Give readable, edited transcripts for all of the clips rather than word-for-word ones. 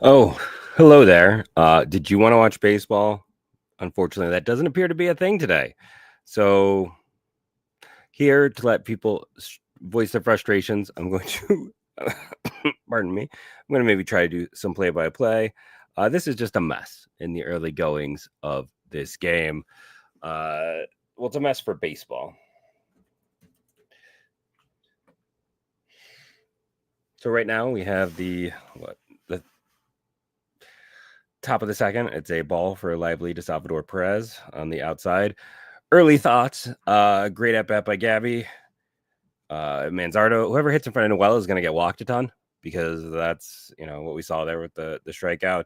Oh, hello there. Did you want to watch baseball? Unfortunately, that doesn't appear to be a thing today. So, here to let people voice their frustrations, I'm going to, pardon me, I'm going to maybe try to do some play by play. This is just a mess in the early goings of this game. Well, it's a mess for baseball. So, right now we have the top of the second. It's a ball for Lively to Salvador Perez on the outside. Early thoughts. Great at bat by Gabby. Manzardo, whoever hits in front of Noel is going to get walked a ton because that's what we saw there with the strikeout.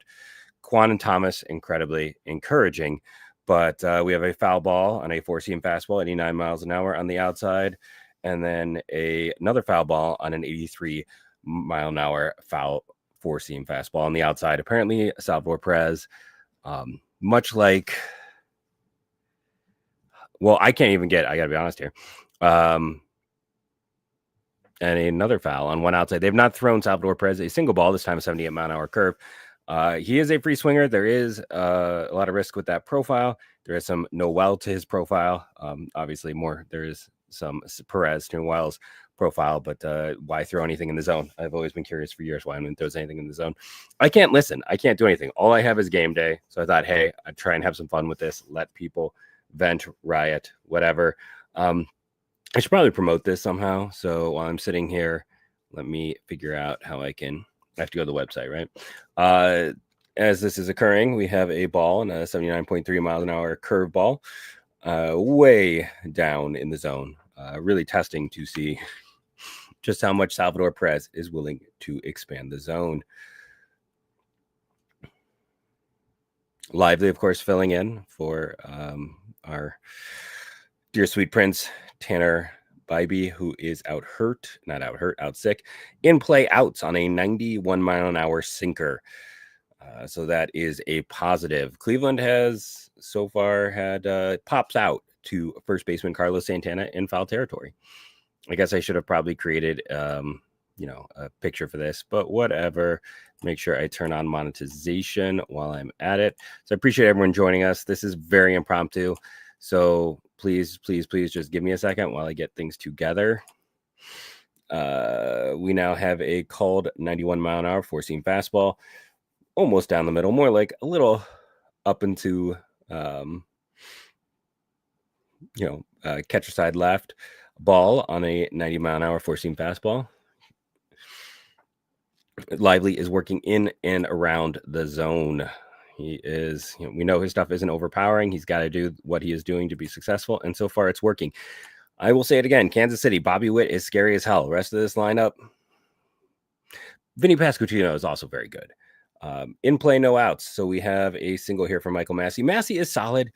Quan and Thomas incredibly encouraging, but we have a foul ball on a 4-seam fastball, 89 miles an hour on the outside, and then another foul ball on an 83 mile an hour foul 4-seam fastball on the outside. Apparently, Salvador Perez, much like. Well, I can't even get. I got to be honest here. And another foul on one outside. They've not thrown Salvador Perez a single ball, this time a 78 mile an hour curve. He is a free swinger. There is a lot of risk with that profile. There is some Noel to his profile. Obviously, there is some Perez to Noel's profile, but why throw anything in the zone? I've always been curious for years why no one throws anything in the zone. I can't listen. I can't do anything. All I have is game day. So I thought, hey, I'd try and have some fun with this. Let people vent, riot, whatever. I should probably promote this somehow. So while I'm sitting here, let me figure out how I have to go to the website, right? As this is occurring, we have a ball and a 79.3 miles an hour curve ball way down in the zone, really testing to see just how much Salvador Perez is willing to expand the zone. Lively, of course, filling in for our dear sweet prince, Tanner Bybee, who is out sick, in play outs on a 91 mile an hour sinker. So that is a positive. Cleveland has so far had pops out to first baseman Carlos Santana in foul territory. I guess I should have probably created, a picture for this, but whatever. Make sure I turn on monetization while I'm at it. So I appreciate everyone joining us. This is very impromptu. So please just give me a second while I get things together. We now have a called 91 mile an hour 4-seam fastball, almost down the middle, more like a little up into, catcher side left ball on a 90 mile an hour 4-seam fastball. Lively is working in and around the zone. He is, we know his stuff isn't overpowering. He's got to do what he is doing to be successful. And so far it's working. I will say it again. Kansas City, Bobby Witt is scary as hell. Rest of this lineup, Vinny Pasquantino is also very good. In play, no outs. So we have a single here from Michael Massey. Massey is solid.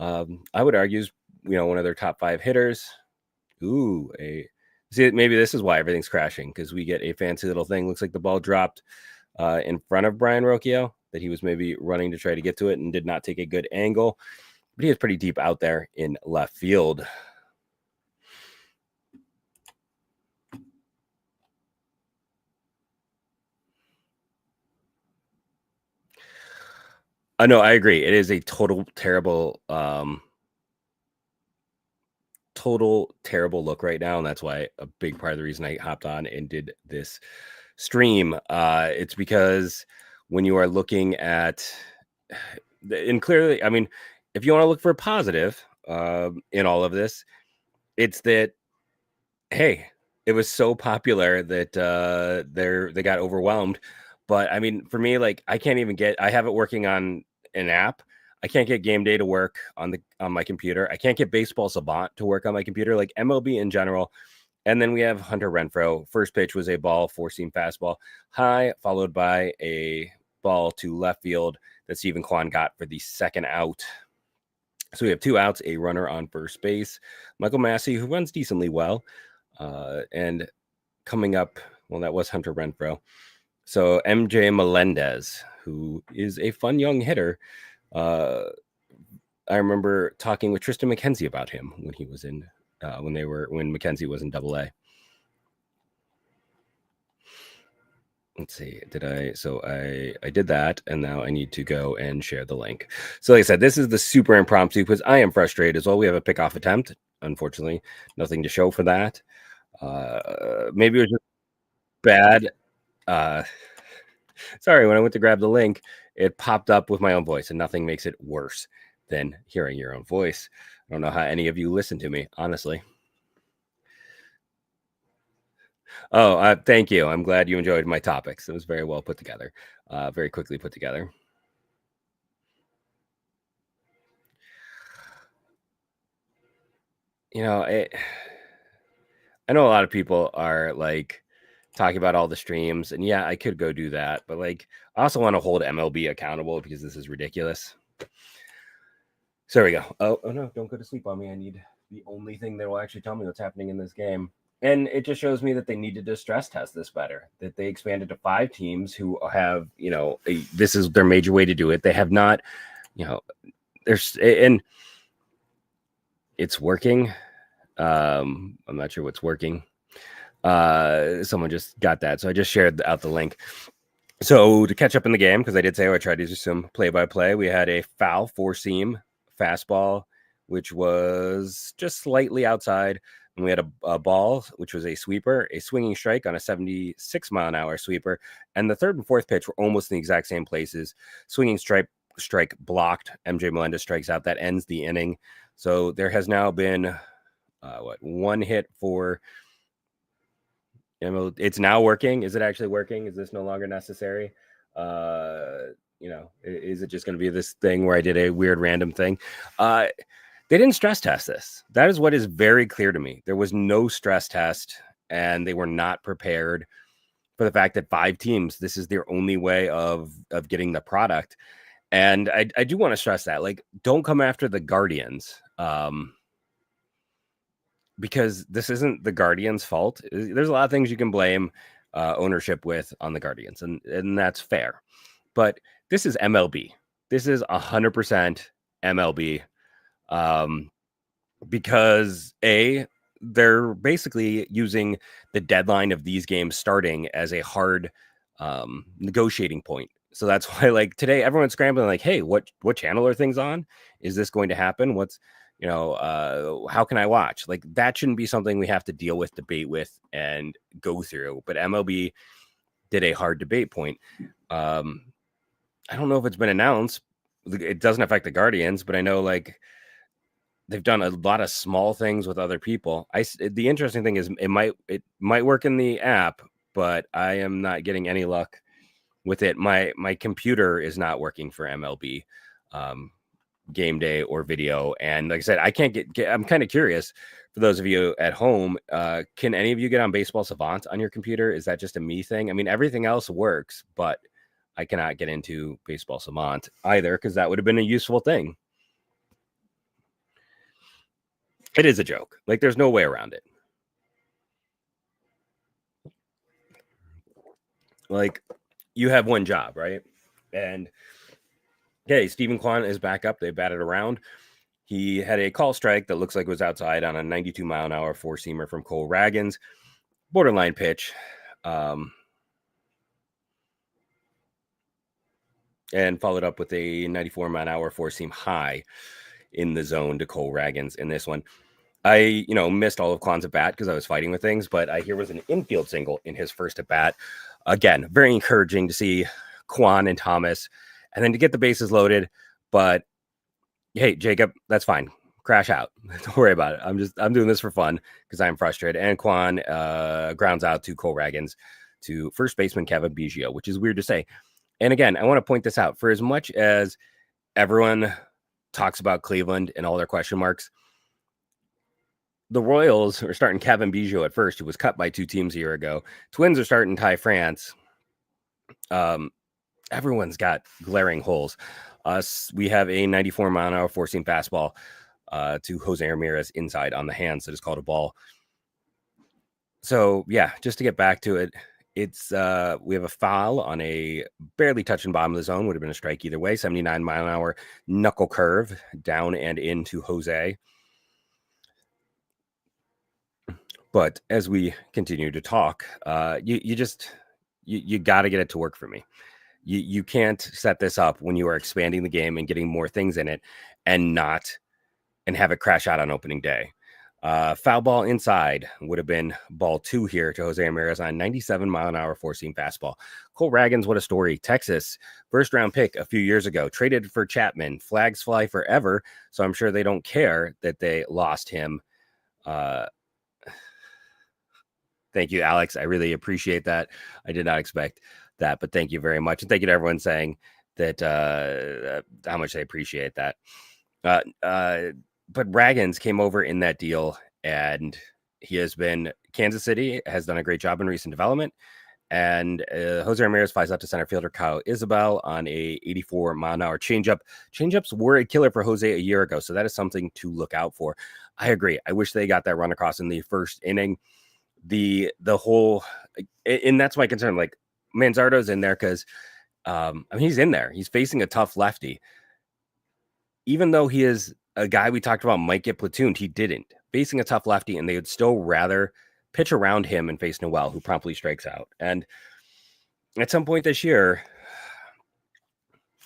I would argue is, one of their top 5 hitters. See, maybe this is why everything's crashing, because we get a fancy little thing. Looks like the ball dropped in front of Brian Rocchio, that he was maybe running to try to get to it and did not take a good angle. But he is pretty deep out there in left field. No, I agree. It is a total terrible look right now, and that's why a big part of the reason I hopped on and did this stream. It's because when you are looking at, and clearly, I mean, if you want to look for a positive in all of this, it's that, hey, it was so popular that they got overwhelmed. But I mean, for me, like, I have it working on an app. I can't get game day to work on my computer. I can't get Baseball Savant to work on my computer, like MLB in general. And then we have Hunter Renfroe. First pitch was a ball, 4-seam fastball, high, followed by a ball to left field that Stephen Kwan got for the second out. So we have 2 outs, a runner on first base. Michael Massey, who runs decently well. And coming up, well, that was Hunter Renfroe. So MJ Melendez, who is a fun young hitter. I remember talking with Tristan McKenzie about him when he was in when Mackenzie was in Double A. Let's see, I did that, and now I need to go and share the link. So like I said, this is the super impromptu because I am frustrated as well. We have a pickoff attempt. Unfortunately, nothing to show for that. Maybe it was just bad. Sorry, when I went to grab the link, it popped up with my own voice, and nothing makes it worse than hearing your own voice. I don't know how any of you listen to me, honestly. Oh, thank you. I'm glad you enjoyed my topics. It was very well put together, very quickly put together. You know, I know a lot of people are like talking about all the streams, and yeah, I could go do that, but like, I also want to hold MLB accountable because this is ridiculous. So there we go. Oh no, don't go to sleep on me. I need the only thing that will actually tell me what's happening in this game. And it just shows me that they needed to stress test this better, that they expanded to 5 teams who have, this is their major way to do it. They have not, and it's working. I'm not sure what's working. Someone just got that. So I just shared out the link. So to catch up in the game, because I did say I tried to do some play-by-play, we had a foul 4-seam fastball, which was just slightly outside. And we had a ball, which was a sweeper, a swinging strike on a 76-mile-an-hour sweeper. And the third and fourth pitch were almost in the exact same places. Swinging strike blocked. MJ Melendez strikes out. That ends the inning. So there has now been, one hit for... It's now working. Is it actually working? Is this no longer necessary? Is it just going to be this thing where I did a weird random thing? They didn't stress test this. That is what is very clear to me. There was no stress test, and they were not prepared for the fact that 5 teams, this is their only way of getting the product. And I do want to stress that, like, don't come after the Guardians. Because this isn't the Guardians' fault. There's a lot of things you can blame ownership with on the Guardians, and that's fair. But this is MLB. This is 100% MLB, because they're basically using the deadline of these games starting as a hard negotiating point. So that's why, like, today, everyone's scrambling, like, hey, what channel are things on? Is this going to happen? How can I watch? Like, that shouldn't be something we have to deal with, debate with, and go through. But MLB did a hard debate point. I don't know if it's been announced. It doesn't affect the Guardians, but I know, like, they've done a lot of small things with other people. The interesting thing is it might work in the app, but I am not getting any luck with it. My computer is not working for MLB. Game day or video, and like I said, I can't get I'm kind of curious for those of you at home, can any of you get on Baseball Savant on your computer? Is that just a me thing? I mean, everything else works, but I cannot get into Baseball Savant either, because that would have been a useful thing. It is a joke. Like, there's no way around it. Like, you have one job, right? And okay, Stephen Kwan is back up. They batted around. He had a call strike that looks like it was outside on a 92-mile-an-hour 4-seamer from Cole Raggins. Borderline pitch. And followed up with a 94-mile-an-hour 4-seam high in the zone to Cole Raggins in this one. I, missed all of Kwan's at bat because I was fighting with things, but here was an infield single in his first at bat. Again, very encouraging to see Kwan and Thomas, and then to get the bases loaded. But hey, Jacob, that's fine. Crash out. Don't worry about it. I'm doing this for fun because I'm frustrated. And Kwan grounds out to Cole Raggins to first baseman Kevin Biggio, which is weird to say. And again, I want to point this out. For as much as everyone talks about Cleveland and all their question marks, the Royals are starting Kevin Biggio at first, who was cut by 2 teams a year ago. Twins are starting Ty France. Everyone's got glaring holes. We have a 94-mile-an-hour 4-seam fastball to Jose Ramirez inside on the hands that is called a ball. So, yeah, just to get back to it, it's we have a foul on a barely touching bottom of the zone. Would have been a strike either way. 79-mile-an-hour knuckle curve down and into Jose. But as we continue to talk, you got to get it to work for me. You can't set this up when you are expanding the game and getting more things in it and have it crash out on opening day. Foul ball inside would have been ball 2 here to Jose Ramirez on 97-mile-an-hour four-seam fastball. Cole Ragans, what a story. Texas, first-round pick a few years ago, traded for Chapman. Flags fly forever, so I'm sure they don't care that they lost him. Thank you, Alex. I really appreciate that. I did not expect that, but thank you very much. And thank you to everyone saying that how much they appreciate that. But Ragans came over in that deal, and Kansas City has done a great job in recent development. And Jose Ramirez flies out to center fielder Kyle Isabel on a 84-mile-an-hour changeup. Changeups were a killer for Jose a year ago, so that is something to look out for. I agree. I wish they got that run across in the first inning. The whole, and that's my concern. Like, Manzardo's in there because he's in there. He's facing a tough lefty. Even though he is a guy we talked about might get platooned, he didn't. Facing a tough lefty, and they would still rather pitch around him and face Noel, who promptly strikes out. And at some point this year,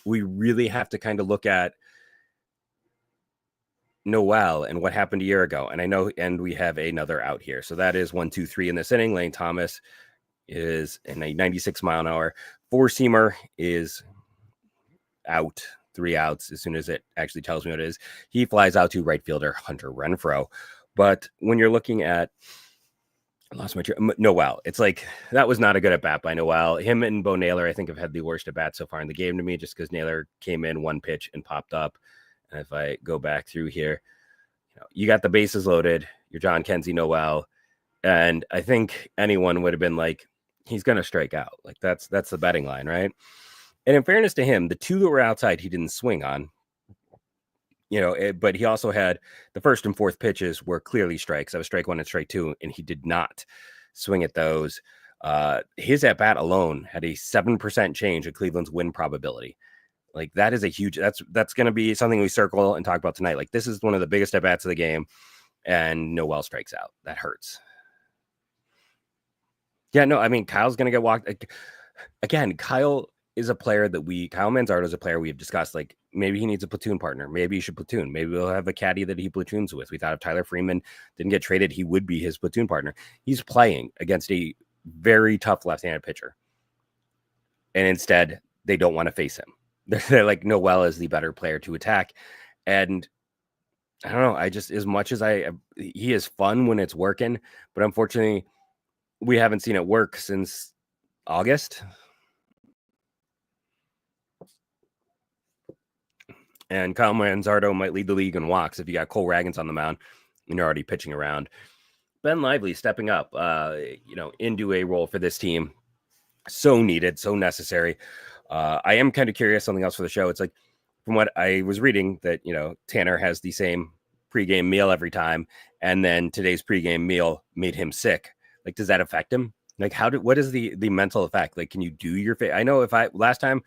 we really have to kind of look at Noel and what happened a year ago. And I know, and we have another out here. So that is 1, 2, 3 in this inning. Lane Thomas is in a 96-mile-an-hour four-seamer, is out, 3 outs as soon as it actually tells me what it is. He flies out to right fielder Hunter Renfroe. But when you're looking at Noel, it's like that was not a good at bat by Noel. Him and Bo Naylor, I think, have had the worst at bat so far in the game to me, just because Naylor came in one pitch and popped up. And if I go back through here, you got the bases loaded. You're John Kenzie Noel, and I think anyone would have been like, he's going to strike out. Like that's the betting line, right? And in fairness to him, the 2 that were outside, he didn't swing on. But he also had the first and fourth pitches were clearly strikes. That was strike 1 and strike 2, and he did not swing at those. His at bat alone had a 7% change of Cleveland's win probability. Like that is a huge, that's going to be something we circle and talk about tonight. Like this is one of the biggest at bats of the game, and Noel strikes out. That hurts. Yeah, no, I mean, Kyle's going to get walked again. Kyle Manzardo is a player we've discussed. Like maybe he needs a platoon partner. Maybe he should platoon. Maybe we'll have a caddy that he platoons with. We thought if Tyler Freeman didn't get traded, he would be his platoon partner. He's playing against a very tough left-handed pitcher, and instead they don't want to face him. They're like, Noel is the better player to attack. And I don't know. I just, as much as he is fun when it's working, but unfortunately we haven't seen it work since August. And Kyle Manzardo might lead the league in walks if you got Cole Ragans on the mound and you're already pitching around. Ben Lively stepping up, into a role for this team. So needed, so necessary. I am kind of curious, something else for the show. It's like, from what I was reading, that, Tanner has the same pregame meal every time. And then today's pregame meal made him sick. Like, does that affect him? Like, what is the mental effect? Like, can you do your I know last time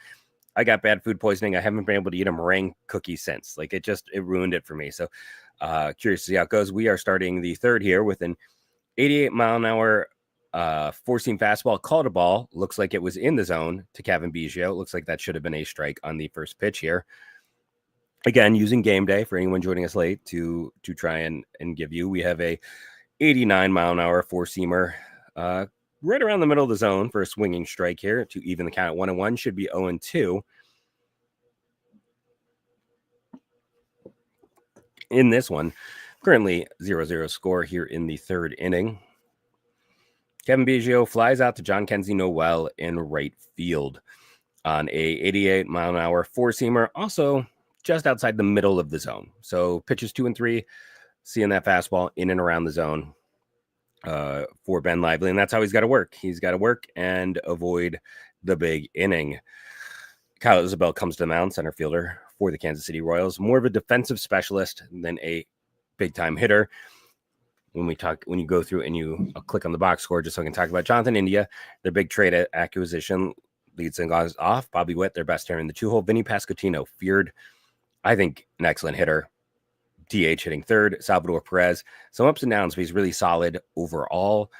I got bad food poisoning, I haven't been able to eat a meringue cookie since. Like, it ruined it for me. So curious to see how it goes. We are starting the third here with an 88-mile-an-hour four-seam fastball, called a ball. Looks like it was in the zone to Kevin Biggio. Looks like that should have been a strike on the first pitch here. Again, using game day for anyone joining us late to try and give you. We have a 89-mile-an-hour four-seamer right around the middle of the zone for a swinging strike here to even the count at 1-1. Should be 0-2. In this one, currently 0-0 score here in the third inning. Kevin Biggio flies out to John Kenzie Noel in right field on a 88-mile-an-hour four-seamer, also just outside the middle of the zone. So pitches 2 and 3, seeing that fastball in and around the zone for Ben Lively, and that's how he's got to work. He's got to work and avoid the big inning. Kyle Isabel comes to the mound, center fielder for the Kansas City Royals. More of a defensive specialist than a big-time hitter. When you go through and you click on the box score, just so I can talk about Jonathan India, their big trade acquisition leads things off. Bobby Witt, their best hitter in the 2-hole. Vinny Pasquantino, feared, I think, an excellent hitter, DH hitting third. Salvador Perez, some ups and downs, but he's really solid overall.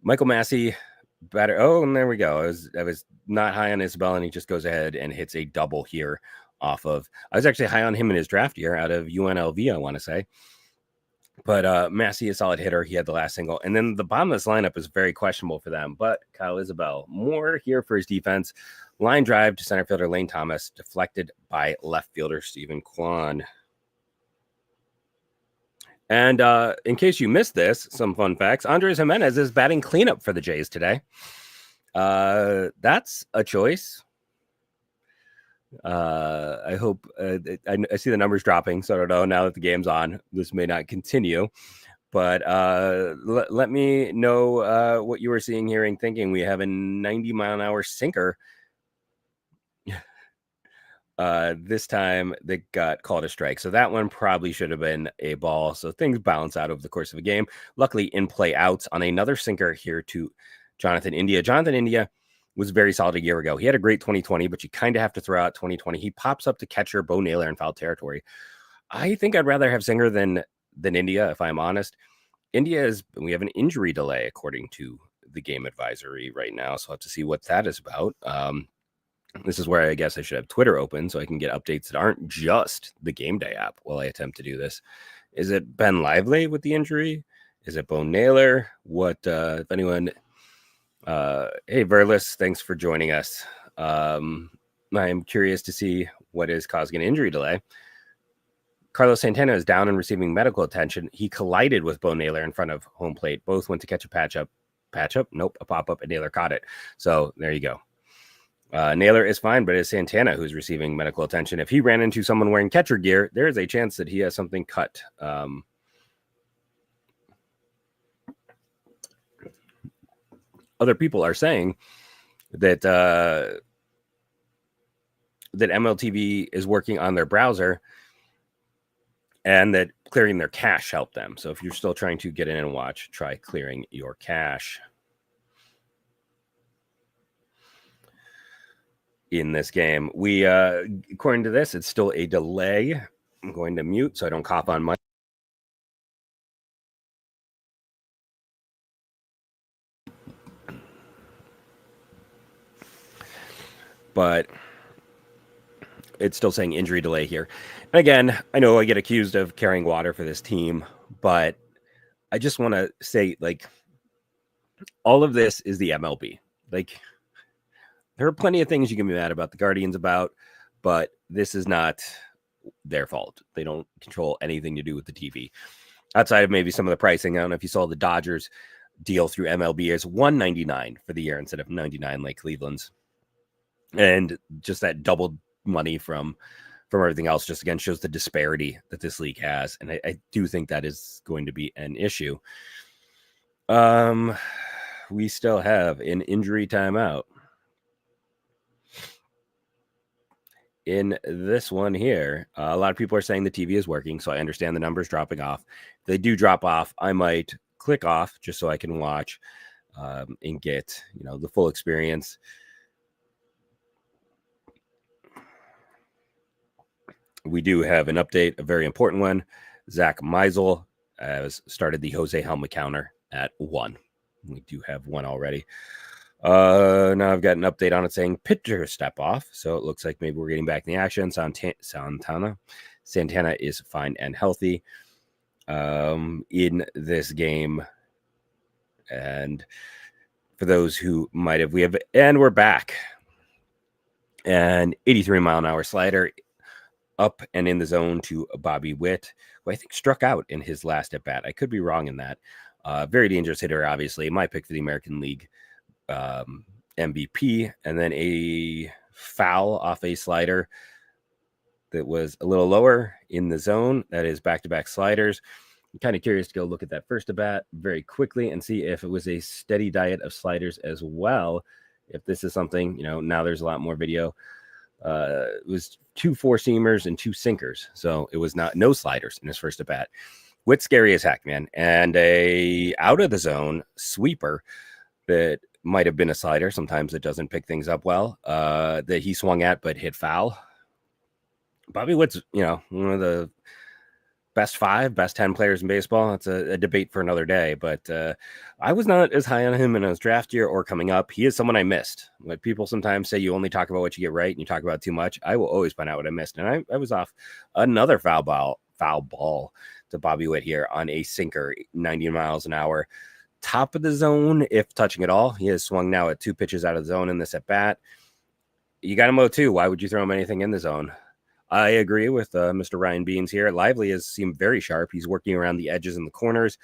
Michael Massey, better. Oh, and there we go. I was not high on Isabel, and he just goes ahead and hits a double here off of. I was actually high on him in his draft year out of UNLV, I want to say. But Massey, a solid hitter. He had the last single. And then the bottom of this lineup is very questionable for them. But Kyle Isabel, more here for his defense. Line drive to center fielder Lane Thomas, deflected by left fielder Stephen Kwan. And in case you missed this, some fun facts. Andres Jimenez is batting cleanup for the Jays today. That's a choice. I hope I see the numbers dropping, so I don't know now that the game's on. This may not continue, but let me know what you were seeing, hearing, thinking. We have a 90-mile-an-hour sinker. This time they got called a strike. So that one probably should have been a ball. So things balance out over the course of a game. Luckily, in play outs on another sinker here to Jonathan India. Jonathan India was very solid a year ago. He had a great 2020, but you kind of have to throw out 2020. He pops up to catcher Bo Naylor in foul territory. I think I'd rather have Singer than India, if I'm honest. We have an injury delay according to the game advisory right now. So I'll have to see what that is about. This is where I guess I should have Twitter open so I can get updates that aren't just the Game Day app while I attempt to do this. Is it Ben Lively with the injury? Is it Bo Naylor? What, if anyone, hey, Verlis, thanks for joining us. I'm curious to see what is causing an injury delay. Carlos Santana is down and receiving medical attention. He collided with Bo Naylor in front of home plate. Both went to catch a patch up. Nope, a pop-up, and Naylor caught it. So there you go. Naylor is fine, but it's Santana who's receiving medical attention. If he ran into someone wearing catcher gear, there is a chance that he has something cut. Other people are saying that that MLTV is working on their browser and that clearing their cache helped them. So if you're still trying to get in and watch, try clearing your cache. In this game, we according to this, it's still a delay. I'm going to mute so I don't cough on my. But it's still saying injury delay here. And again, I know I get accused of carrying water for this team, but I just want to say, like, all of this is the MLB. Like, there are plenty of things you can be mad about the Guardians about, but this is not their fault. They don't control anything to do with the TV. Outside of maybe some of the pricing, I don't know if you saw the Dodgers deal through MLB is $199 for the year instead of $99 like Cleveland's. And just that doubled money from everything else just again shows the disparity that this league has. And I do think that is going to be an issue. We still have an injury timeout. In this one here, a lot of people are saying the TV is working, so I understand the numbers dropping off. If they do drop off, I might click off just so I can watch and get the full experience. We do have an update, a very important one. Zach Meisel has started the Jose Helmet counter at 1. We do have one already. Now I've got an update on it saying pitcher step off. So it looks like maybe we're getting back in the action. Santana is fine and healthy in this game. And for those who might have, we're back. And 83-mile-an-hour slider up and in the zone to Bobby Witt, who I think struck out in his last at bat. I could be wrong in that. Very dangerous hitter, obviously. My pick for the American League MVP, and then a foul off a slider that was a little lower in the zone. That is back-to-back sliders. I'm kind of curious to go look at that first at bat very quickly and see if it was a steady diet of sliders as well. If this is something, now there's a lot more video. It was 2 4-seamers and 2 sinkers, so it was no sliders in his first at bat. Witt's scary as heck, man, and a out of the zone sweeper that might have been a slider. Sometimes it doesn't pick things up well. That he swung at but hit foul. Bobby Witt's, one of the best 5, best 10 players in baseball. It's a debate for another day, but I was not as high on him in his draft year or coming up. He is someone I missed. Like people sometimes say you only talk about what you get right and you talk about too much. I will always find out what I missed. And I was off another foul ball to Bobby Witt here on a sinker, 90 miles an hour. Top of the zone, if touching at all. He has swung now at 2 pitches out of the zone in this at bat. You got him 0-2. Why would you throw him anything in the zone? I agree with Mr. Ryan Beans here. Lively has seemed very sharp. He's working around the edges and the corners,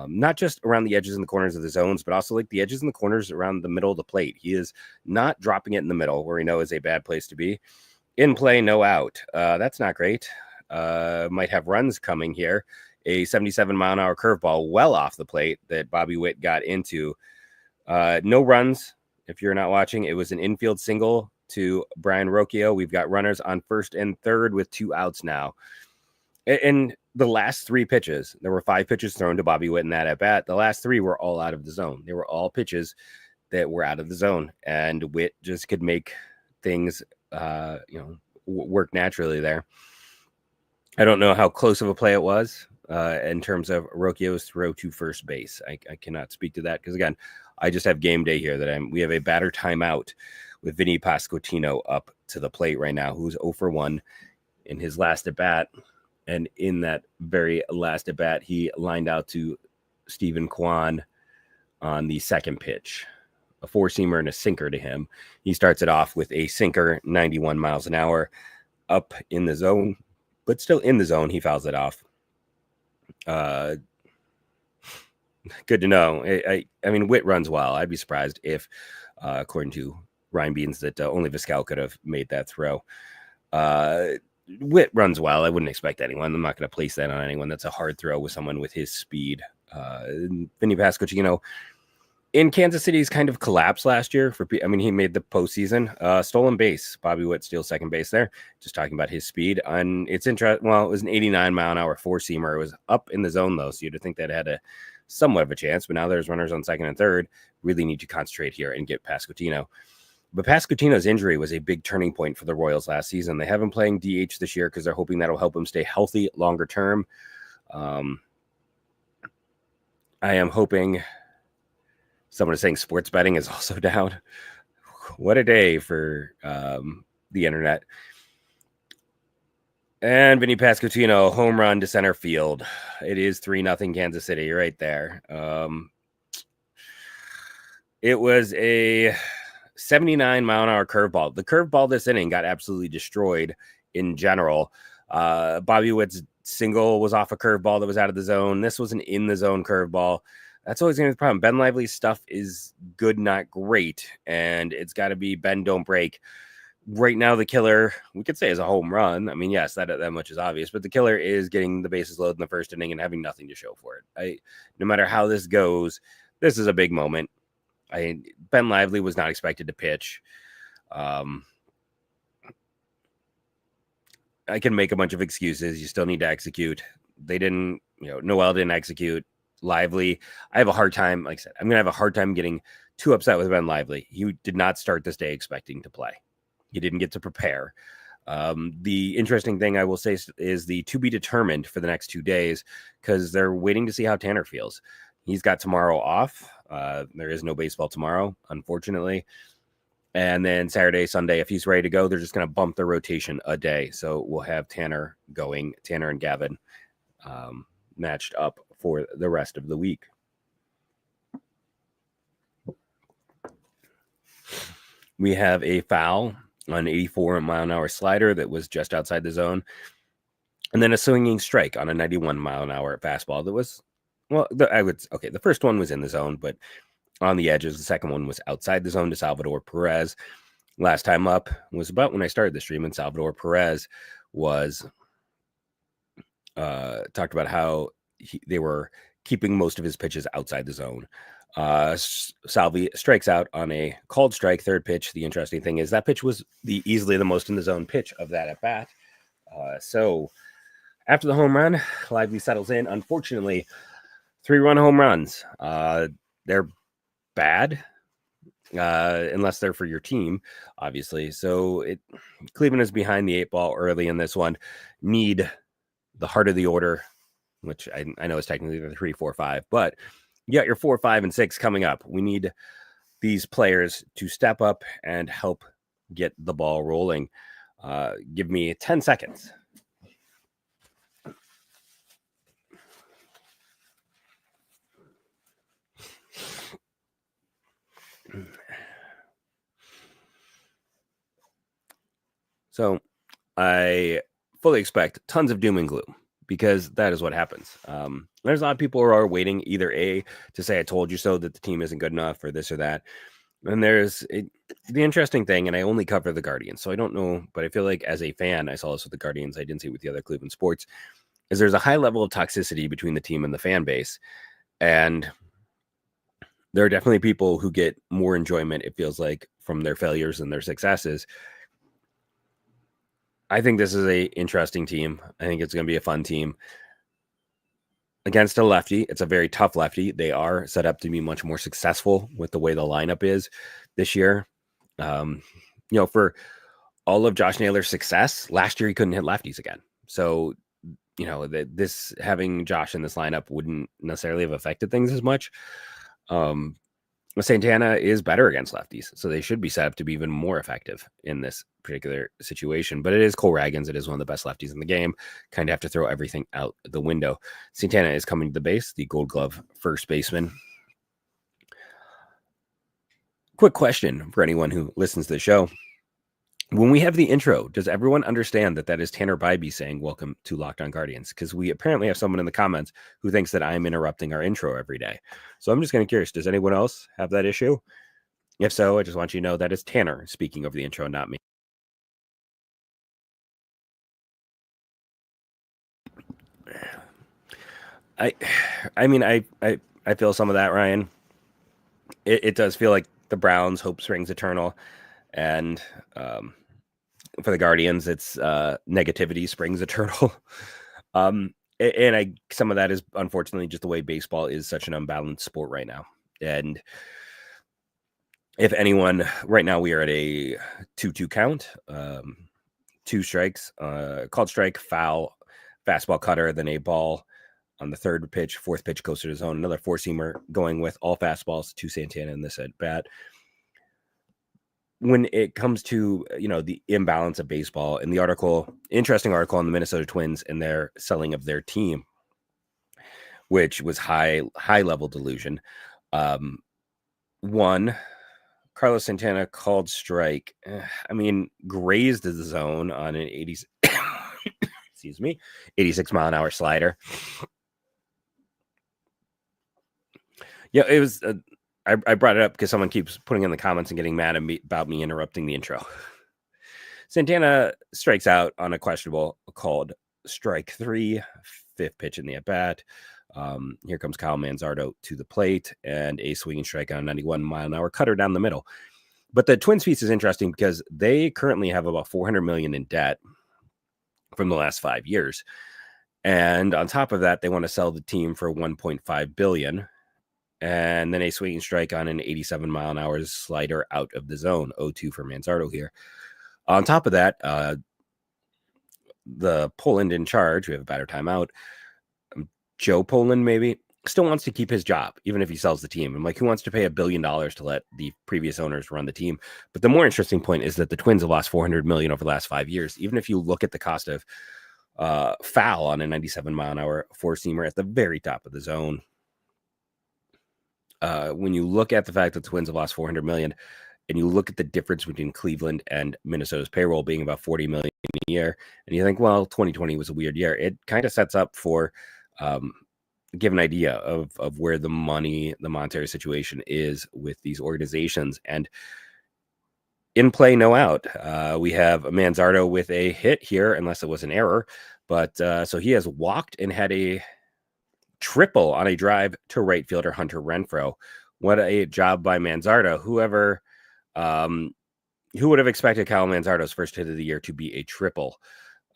not just around the edges and the corners of the zones, but also like the edges and the corners around the middle of the plate. He is not dropping it in the middle where we know is a bad place to be. In play, no out. That's not great. Might have runs coming here. A 77-mile-an-hour curveball well off the plate that Bobby Witt got into. No runs. If you're not watching, it was an infield single to Brian Rocchio. We've got runners on first and third with 2 outs now. In the last 3 pitches, there were 5 pitches thrown to Bobby Witt in that at bat. The last 3 were all out of the zone. They were all pitches that were out of the zone, and Witt just could make things, work naturally there. I don't know how close of a play it was in terms of Rocchio's throw to first base. I cannot speak to that because, again, I just have game day here that we have a batter timeout with Vinny Pasquantino up to the plate right now, who's 0 for 1 in his last at bat. And in that very last at bat, he lined out to Stephen Kwan on the second pitch, a 4-seamer and a sinker to him. He starts it off with a sinker, 91 miles an hour, up in the zone, but still in the zone. He fouls it off. Good to know. I mean, Witt runs well. I'd be surprised if, according to Ryan Beans, that only Vizquel could have made that throw. Witt runs well. I wouldn't expect anyone. I'm not going to place that on anyone. That's a hard throw with someone with his speed. Vinny Pasquantino in Kansas City's kind of collapsed last year. He made the postseason. Stolen base. Bobby Witt steals second base there. Just talking about his speed. It's interesting. Well, it was an 89-mile-an-hour 4-seamer. It was up in the zone, though, so you'd think that had somewhat of a chance. But now there's runners on second and third. Really need to concentrate here and get Pasquantino. But Pasquantino's injury was a big turning point for the Royals last season. They have him playing DH this year because they're hoping that'll help him stay healthy longer term. I am hoping someone is saying sports betting is also down. What a day for the internet. And Vinny Pasquantino, home run to center field. It is 3-0 Kansas City right there. It was a 79-mile-an-hour curveball. The curveball this inning got absolutely destroyed in general. Bobby Witt's single was off a curveball that was out of the zone. This was an in-the-zone curveball. That's always going to be the problem. Ben Lively's stuff is good, not great, and it's got to be bend, don't break. Right now, the killer, we could say, is a home run. I mean, yes, that much is obvious, but the killer is getting the bases loaded in the first inning and having nothing to show for it. No matter how this goes, this is a big moment. Ben Lively was not expected to pitch. I can make a bunch of excuses. You still need to execute. They didn't, Noel didn't execute. Lively, I have a hard time, like I said, I'm going to have a hard time getting too upset with Ben Lively. He did not start this day expecting to play. He didn't get to prepare. The interesting thing I will say is the to be determined for the next 2 days, because they're waiting to see how Tanner feels. He's got tomorrow off. There is no baseball tomorrow, unfortunately. And then Saturday, Sunday, if he's ready to go, they're just going to bump their rotation a day. So we'll have Tanner and Gavin matched up for the rest of the week. We have a foul on an 84-mile-an-hour slider that was just outside the zone. And then a swinging strike on a 91-mile-an-hour fastball that was, the first one was in the zone, but on the edges. The second one was outside the zone to Salvador Perez. Last time up was about when I started the stream, and Salvador Perez was talked about how they were keeping most of his pitches outside the zone. Salvi strikes out on a called strike, third pitch. The interesting thing is that pitch was easily the most in the zone pitch of that at bat. So after the home run, Lively settles in. Unfortunately, 3-run home runs. They're bad unless they're for your team, obviously. So Cleveland is behind the 8 ball early in this one. Need the heart of the order, which I know is technically the 3, 4, 5, but you got your 4, 5, and 6 coming up. We need these players to step up and help get the ball rolling. Give me 10 seconds. So I fully expect tons of doom and gloom because that is what happens. There's a lot of people who are waiting either A, to say I told you so, that the team isn't good enough, or this or that. And there's the interesting thing, and I only cover the Guardians, so I don't know, but I feel like as a fan, I saw this with the Guardians, I didn't see it with the other Cleveland sports, is there's a high level of toxicity between the team and the fan base. And there are definitely people who get more enjoyment, it feels like, from their failures and their successes. I think this is a interesting team. I think it's going to be a fun team against a lefty. It's a very tough lefty. They are set up to be much more successful with the way the lineup is this year. For all of Josh Naylor's success, last year he couldn't hit lefties again. So, this having Josh in this lineup wouldn't necessarily have affected things as much. Santana is better against lefties, so they should be set up to be even more effective in this particular situation. But it is Cole Ragans. It is one of the best lefties in the game. Kind of have to throw everything out the window. Santana is coming to the base, the Gold Glove first baseman. Quick question for anyone who listens to the show. When we have the intro, does everyone understand that is Tanner Bybee saying, "Welcome to Locked On Guardians"? Because we apparently have someone in the comments who thinks that I'm interrupting our intro every day. So I'm just kind of curious. Does anyone else have that issue? If so, I just want you to know that is Tanner speaking over the intro, not me. I feel some of that, Ryan. It does feel like the Browns' hope springs eternal, and for the Guardians, it's negativity springs eternal. And some of that is unfortunately just the way baseball is such an unbalanced sport right now. And if anyone, right now we are at a 2-2 count, 2 strikes, called strike, foul, fastball cutter, then a ball on the third pitch, fourth pitch goes to the zone, another four-seamer going with all fastballs to Santana in this at bat. When it comes to, the imbalance of baseball, in the interesting article on the Minnesota Twins and their selling of their team, which was high level delusion. One, Carlos Santana called strike. Grazed the zone on an 86 mile an hour slider. Yeah, it was. I brought it up because someone keeps putting in the comments and getting mad at me about me interrupting the intro. Santana strikes out on a questionable called strike 3, fifth pitch in the at-bat. Here comes Kyle Manzardo to the plate and a swinging strike on a 91 mile an hour cutter down the middle. But the Twins piece is interesting because they currently have about $400 million in debt from the last 5 years. And on top of that, they want to sell the team for $1.5 billion. And then a swinging strike on an 87 mile an hour slider out of the zone. 0-2 for Manzardo here. On top of that, the Poland in charge, we have a batter timeout, Joe Poland maybe, still wants to keep his job, even if he sells the team. I'm like, who wants to pay $1 billion to let the previous owners run the team? But the more interesting point is that the Twins have lost $400 million over the last 5 years. Even if you look at the cost of foul on a 97 mile an hour four-seamer at the very top of the zone, when you look at the fact that the Twins have lost $400 million, and you look at the difference between Cleveland and Minnesota's payroll being about $40 million a year, and you think, well, 2020 was a weird year. It kind of sets up for give an idea of where the monetary situation is with these organizations. And in play, no out. We have Manzardo with a hit here, unless it was an error. But so he has walked and had a triple on a drive to right fielder Hunter Renfroe. What a job by Manzardo. Who would have expected Kyle Manzardo's first hit of the year to be a triple?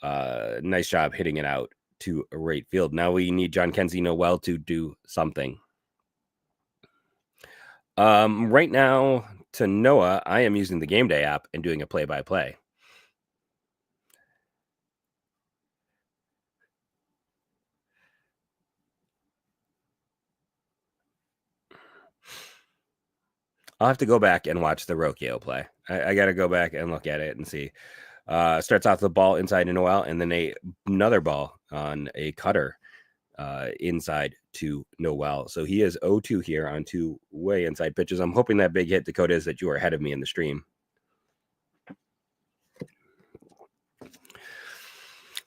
Nice job hitting it out to right field. Now we need John Kenzie Noel to do something. Right now, to Noah, I am using the Game Day app and doing a play-by-play. I'll have to go back and watch the Rocchio play. I got to go back and look at it and see. Starts off the ball inside to Noel, and then another ball on a cutter inside to Noel. So he is 0-2 here on two way inside pitches. I'm hoping that big hit, Dakota, is that you are ahead of me in the stream.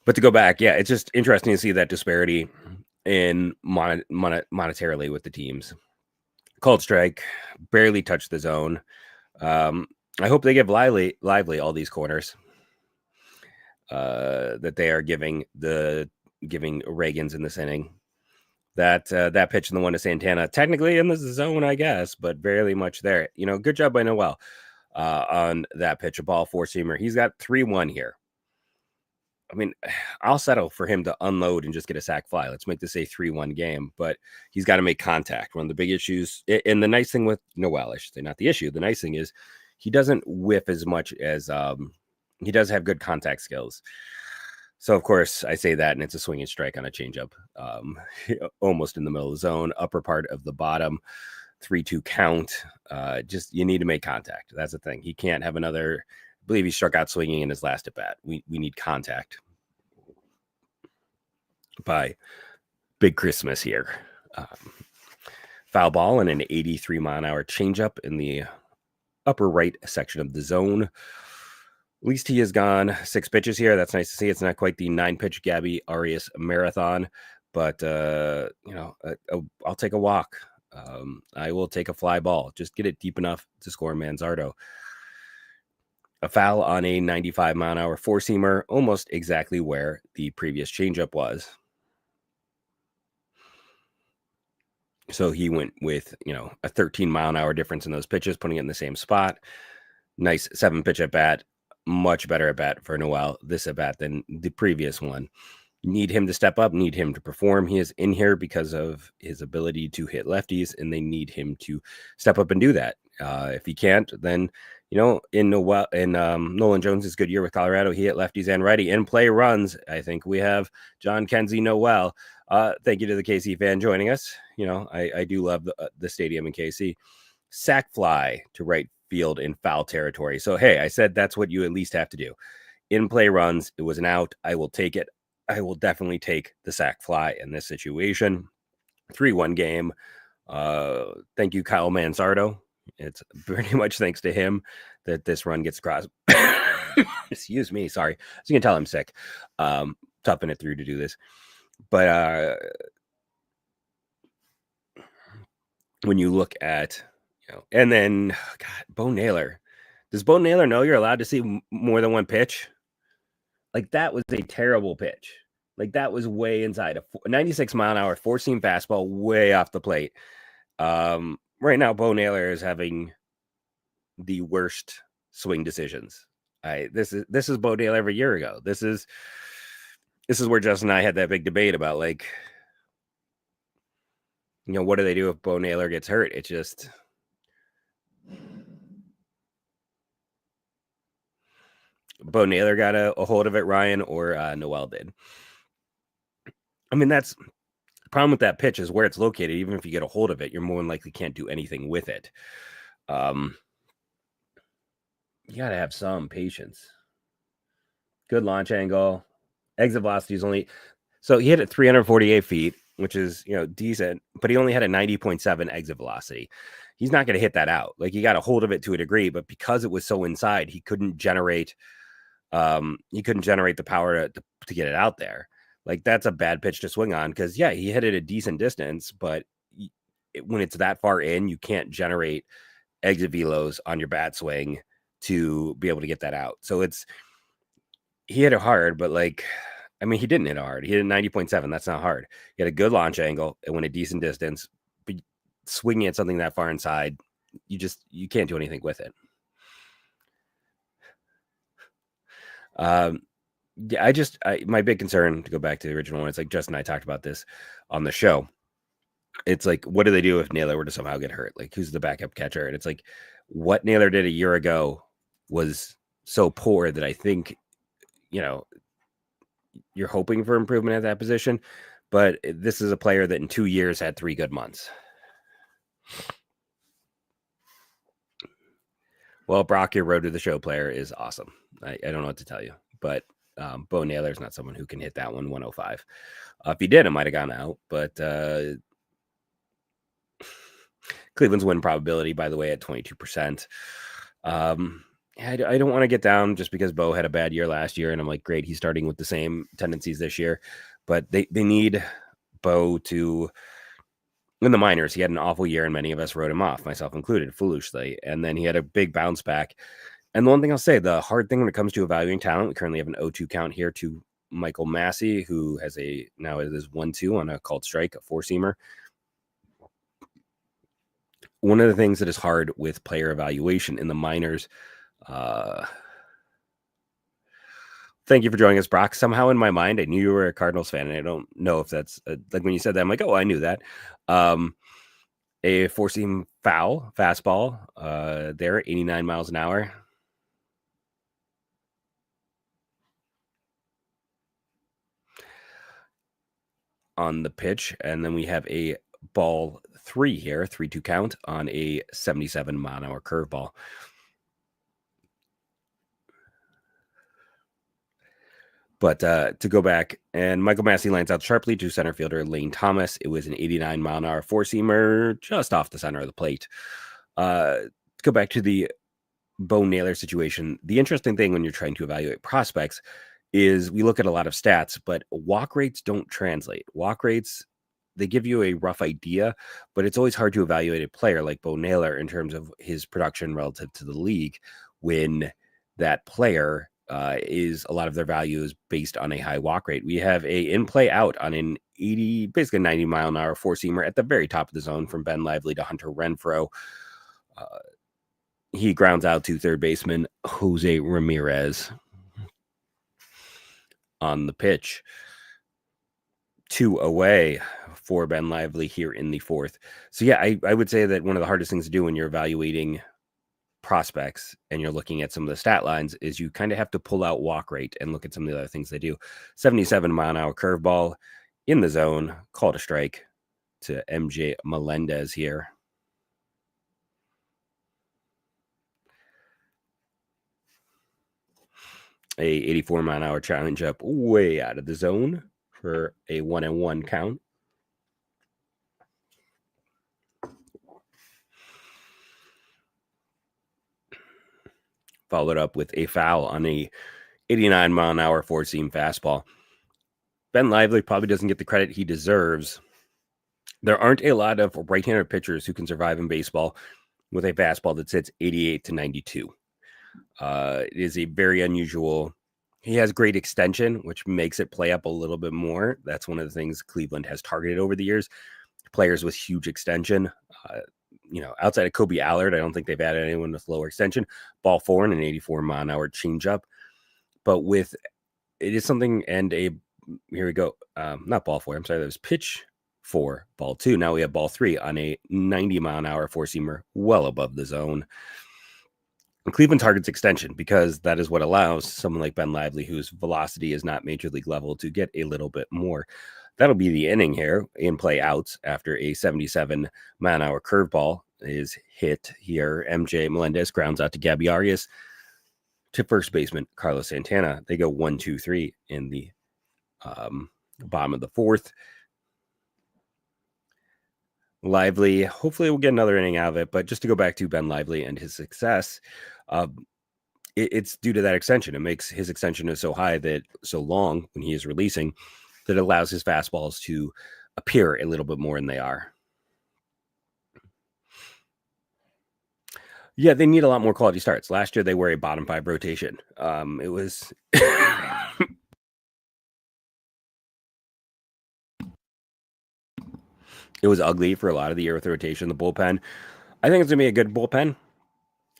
But to go back, yeah, it's just interesting to see that disparity in monetarily with the teams. Called strike, barely touched the zone. I hope they give lively all these corners that they are giving Reagans in this inning. That pitch and the one to Santana, technically in the zone, I guess, but barely much there. Good job by Noel on that pitch, a ball four-seamer. He's got 3-1 here. I mean, I'll settle for him to unload and just get a sac fly. Let's make this a 3-1 game, but he's got to make contact. One of the big issues, and the nice thing with Noel, I should say, not the issue, the nice thing is he doesn't whiff as much as he does have good contact skills. So, of course, I say that, and it's a swinging strike on a changeup, almost in the middle of the zone, upper part of the bottom, 3-2 count. Just you need to make contact. That's the thing. He can't have another. I believe he struck out swinging in his last at bat. We need contact by Big Christmas here. Foul ball and an 83-mile-an-hour changeup in the upper right section of the zone. At least he has gone 6 pitches here. That's nice to see. It's not quite the 9-pitch Gabby Arias marathon, but I'll take a walk. I will take a fly ball. Just get it deep enough to score Manzardo. A foul on a 95-mile-an-hour four-seamer, almost exactly where the previous changeup was. So he went with, a 13-mile-an-hour difference in those pitches, putting it in the same spot. Nice 7-pitch at bat. Much better at bat for Noel this at bat than the previous one. Need him to step up, need him to perform. He is in here because of his ability to hit lefties, and they need him to step up and do that. If he can't, then in Nolan Jones's good year with Colorado, he hit lefties and righty in play runs. I think we have John Kenzie Noel. Thank you to the KC fan joining us. I do love the stadium in KC. Sac fly to right field in foul territory. So, hey, I said that's what you at least have to do. In play runs, it was an out. I will take it. I will definitely take the sac fly in this situation. 3-1 game. Thank you, Kyle Manzardo. It's pretty much thanks to him that this run gets across. Excuse me. Sorry. As you can tell, I'm sick. Toughing it through to do this. But when you look at, and then, God, Bo Naylor. Does Bo Naylor know you're allowed to see more than one pitch? Like, that was a terrible pitch. Like, that was way inside. A 96-mile-an-hour four-seam fastball way off the plate. Right now, Bo Naylor is having the worst swing decisions. This is Bo Naylor every year ago. This is where Justin and I had that big debate about, like, what do they do if Bo Naylor gets hurt? It's just Bo Naylor got a hold of it, Ryan, or Noel did. I mean, that's the problem with that pitch is where it's located. Even if you get a hold of it, you're more than likely can't do anything with it. You got to have some patience. Good launch angle. Exit velocity is only... So he hit it 348 feet, which is, decent, but he only had a 90.7 exit velocity. He's not going to hit that out. Like, he got a hold of it to a degree, but because it was so inside, he couldn't generate the power to get it out there. Like, that's a bad pitch to swing on because, yeah, he hit it a decent distance, but when it's that far in, you can't generate exit velos on your bat swing to be able to get that out. So he hit it hard, but he didn't hit it hard. He hit a 90.7. That's not hard. He had a good launch angle. It went a decent distance, but swinging at something that far inside, you can't do anything with it. My big concern, to go back to the original one, it's like Justin and I talked about this on the show. It's like, what do they do if Naylor were to somehow get hurt? Like, who's the backup catcher? And it's like, what Naylor did a year ago was so poor that I think, you're hoping for improvement at that position. But this is a player that in 2 years had 3 good months. Well, Brock, your road to the show player is awesome. I don't know what to tell you, but Bo Naylor is not someone who can hit that 105. If he did, it might have gone out, but Cleveland's win probability, by the way, at 22%. I don't want to get down just because Bo had a bad year last year, and I'm like, great, he's starting with the same tendencies this year, but they need Bo to. In the minors, he had an awful year, and many of us wrote him off, myself included, foolishly. And then he had a big bounce back. And the one thing I'll say, the hard thing when it comes to evaluating talent, we currently have an 0-2 count here to Michael Massey, who has now it is 1-2 on a called strike, a four-seamer. One of the things that is hard with player evaluation in the minors, thank you for joining us, Brock. Somehow in my mind, I knew you were a Cardinals fan, and I don't know if that's like when you said that, I'm like, oh, I knew that. A four-seam fastball there, 89 miles an hour. On the pitch, and then we have a ball 3 here, 3-2 count on a 77 mile an hour curveball. But to go back, and Michael Massey lines out sharply to center fielder Lane Thomas. It was an 89 mile an hour four-seamer just off the center of the plate. Go back to the Bo Naylor situation. The interesting thing when you're trying to evaluate prospects is we look at a lot of stats, but walk rates don't translate. Walk rates, they give you a rough idea, but it's always hard to evaluate a player like Bo Naylor in terms of his production relative to the league when that player is a lot of their value is based on a high walk rate. We have a in-play out on an 80, basically 90 mile an hour four-seamer at the very top of the zone from Ben Lively to Hunter Renfroe. He grounds out to third baseman Jose Ramirez on the pitch. 2 away for Ben Lively here in the fourth. So yeah, I would say that one of the hardest things to do when you're evaluating prospects and you're looking at some of the stat lines is you kind of have to pull out walk rate and look at some of the other things they do. 77 mile an hour curveball in the zone, called a strike to MJ Melendez here. A 84 mile an hour changeup way out of the zone for a 1-1 count. Followed up with a foul on a 89 mile an hour four-seam fastball. Ben Lively probably doesn't get the credit he deserves. There aren't a lot of right-handed pitchers who can survive in baseball with a fastball that sits 88 to 92. It is a very unusual. He has great extension, which makes it play up a little bit more. That's one of the things Cleveland has targeted over the years. Players with huge extension. Outside of Kobe Allard, I don't think they've added anyone with lower extension. Ball 4 and an 84 mile an hour changeup. But it is something, and here we go. Not ball 4. I'm sorry. That was pitch 4, ball 2. Now we have ball 3 on a 90 mile an hour four-seamer well above the zone. And Cleveland targets extension because that is what allows someone like Ben Lively, whose velocity is not major league level, to get a little bit more. That'll be the inning here. In play outs after a 77 mile an hour curveball is hit here. MJ Melendez grounds out to Gabby Arias to first baseman Carlos Santana. They go 1-2-3 in the bottom of the fourth. Lively, hopefully we'll get another inning out of it, but just to go back to Ben Lively and his success, it's due to that extension. It makes his extension is so high, that so long when he is releasing, that allows his fastballs to appear a little bit more than they are. Yeah, they need a lot more quality starts. Last year, they were a bottom 5 rotation. It was... It was ugly for a lot of the year with the rotation, the bullpen. I think it's going to be a good bullpen.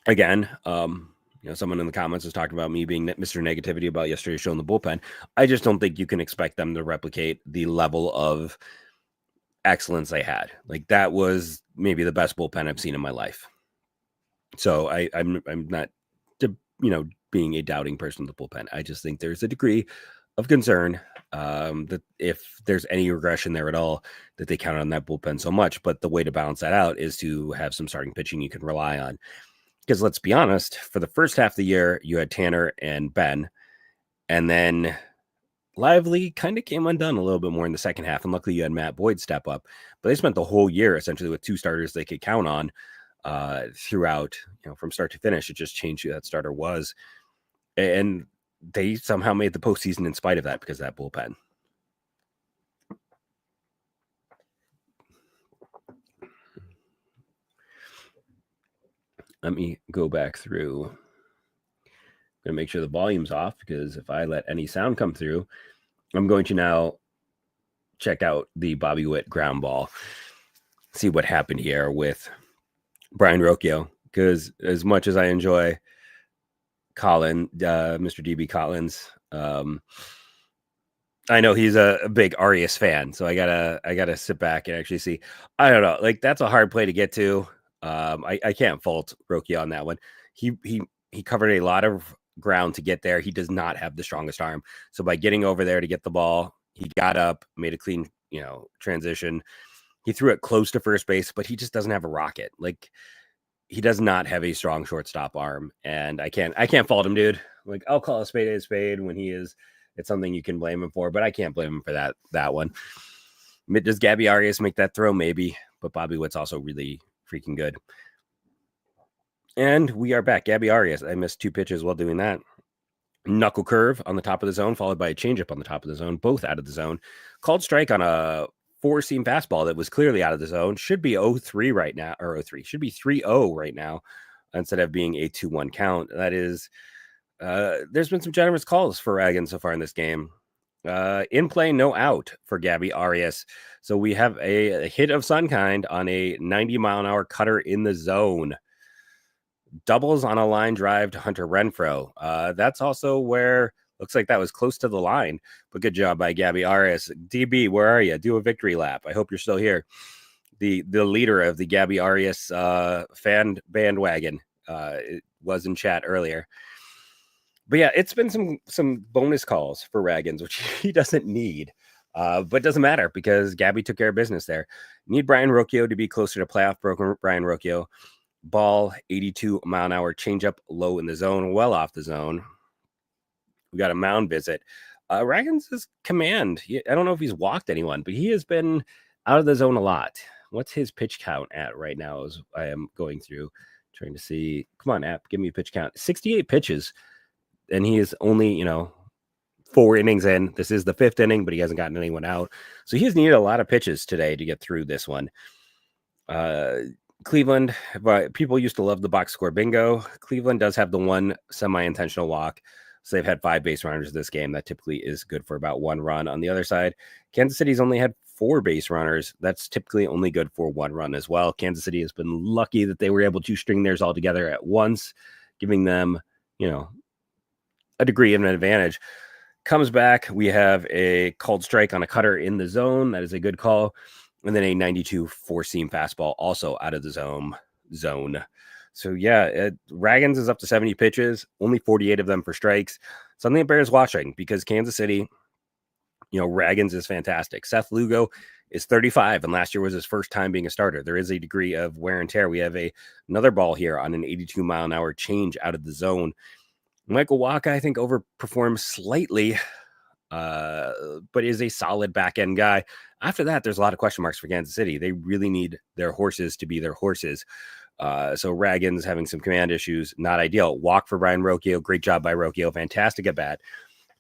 Again, someone in the comments was talking about me being Mr. Negativity about yesterday's show in the bullpen. I just don't think you can expect them to replicate the level of excellence they had. Like, that was maybe the best bullpen I've seen in my life. So I'm not, being a doubting person in the bullpen. I just think there's a degree of concern that if there's any regression there at all, that they count on that bullpen so much. But the way to balance that out is to have some starting pitching you can rely on. Because let's be honest, for the first half of the year, you had Tanner and Ben, and then Lively kind of came undone a little bit more in the second half. And luckily, you had Matt Boyd step up. But they spent the whole year essentially with two starters they could count on throughout, from start to finish. It just changed who that starter was. And they somehow made the postseason in spite of that because of that bullpen. Let me go back through. I'm going to make sure the volume's off because if I let any sound come through, I'm going to now check out the Bobby Witt ground ball, see what happened here with Brian Rocchio. Because as much as I enjoy Mr. DB Collins, I know he's a big Arias fan, so I gotta sit back and actually see. I don't know, like that's a hard play to get to. I can't fault Rocchio on that one. He covered a lot of ground to get there. He does not have the strongest arm, so by getting over there to get the ball, he got up, made a clean transition. He threw it close to first base, but he just doesn't have a rocket. Like he does not have a strong shortstop arm, and I can't fault him, dude. Like I'll call a spade when he is. It's something you can blame him for, but I can't blame him for that one. Does Gabby Arias make that throw? Maybe, but Bobby Witt's also really freaking good. And we are back. Gabby Arias. I missed two pitches while doing that. Knuckle curve on the top of the zone, followed by a changeup on the top of the zone, both out of the zone. Called strike on a four-seam fastball that was clearly out of the zone. Should be 0-3 right now, or 0-3. Should be 3-0 right now instead of being a 2-1 count. That is... there's been some generous calls for Ragan so far in this game. In play, no out for Gabby Arias. So we have a hit of some kind on a 90-mile-an-hour cutter in the zone. Doubles on a line drive to Hunter Renfroe. That's also where looks like that was close to the line. But good job by Gabby Arias. DB, where are you? Do a victory lap. I hope you're still here. The leader of the Gabby Arias fan bandwagon was in chat earlier. But yeah, it's been some bonus calls for Raggins, which he doesn't need. But doesn't matter because Gabby took care of business there. Need Brian Rocchio to be closer to playoff broken Brian Rocchio. Ball, 82-mile-an-hour changeup, low in the zone, well off the zone. We got a mound visit. Raggins' command. I don't know if he's walked anyone, but he has been out of the zone a lot. What's his pitch count at right now as I am going through, trying to see. Come on, app, give me a pitch count. 68 pitches. And he is only, 4 innings in. This is the 5th inning, but he hasn't gotten anyone out. So he has needed a lot of pitches today to get through this one. Cleveland, but people used to love the box score bingo. Cleveland does have the one semi-intentional walk. So they've had 5 base runners this game. That typically is good for about 1 run. On the other side, Kansas City's only had 4 base runners. That's typically only good for 1 run as well. Kansas City has been lucky that they were able to string theirs all together at once, giving them, a degree of an advantage. Comes back, we have a called strike on a cutter in the zone. That is a good call. And then a 92 four-seam fastball also out of the zone. So yeah, Raggins is up to 70 pitches, only 48 of them for strikes. Something that bears watching because Kansas City, Raggins is fantastic. Seth Lugo is 35, and last year was his first time being a starter. There is a degree of wear and tear. We have another ball here on an 82-mile-an-hour change out of the zone. Michael Wacha, I think, overperforms slightly, but is a solid back-end guy. After that, there's a lot of question marks for Kansas City. They really need their horses to be their horses. So Raggins having some command issues, not ideal. Walk for Brian Rocchio. Great job by Rocchio. Fantastic at bat.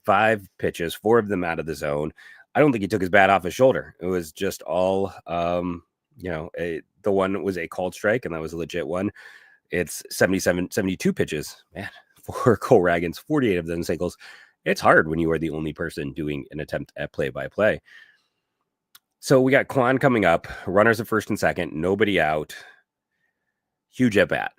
5 pitches, 4 of them out of the zone. I don't think he took his bat off his shoulder. It was just all, the one was a called strike, and that was a legit one. It's 72 pitches. Man. For Cole Raggins, 48 of them singles. It's hard when you are the only person doing an attempt at play-by-play. So we got Kwan coming up. Runners at first and second. Nobody out. Huge at-bat.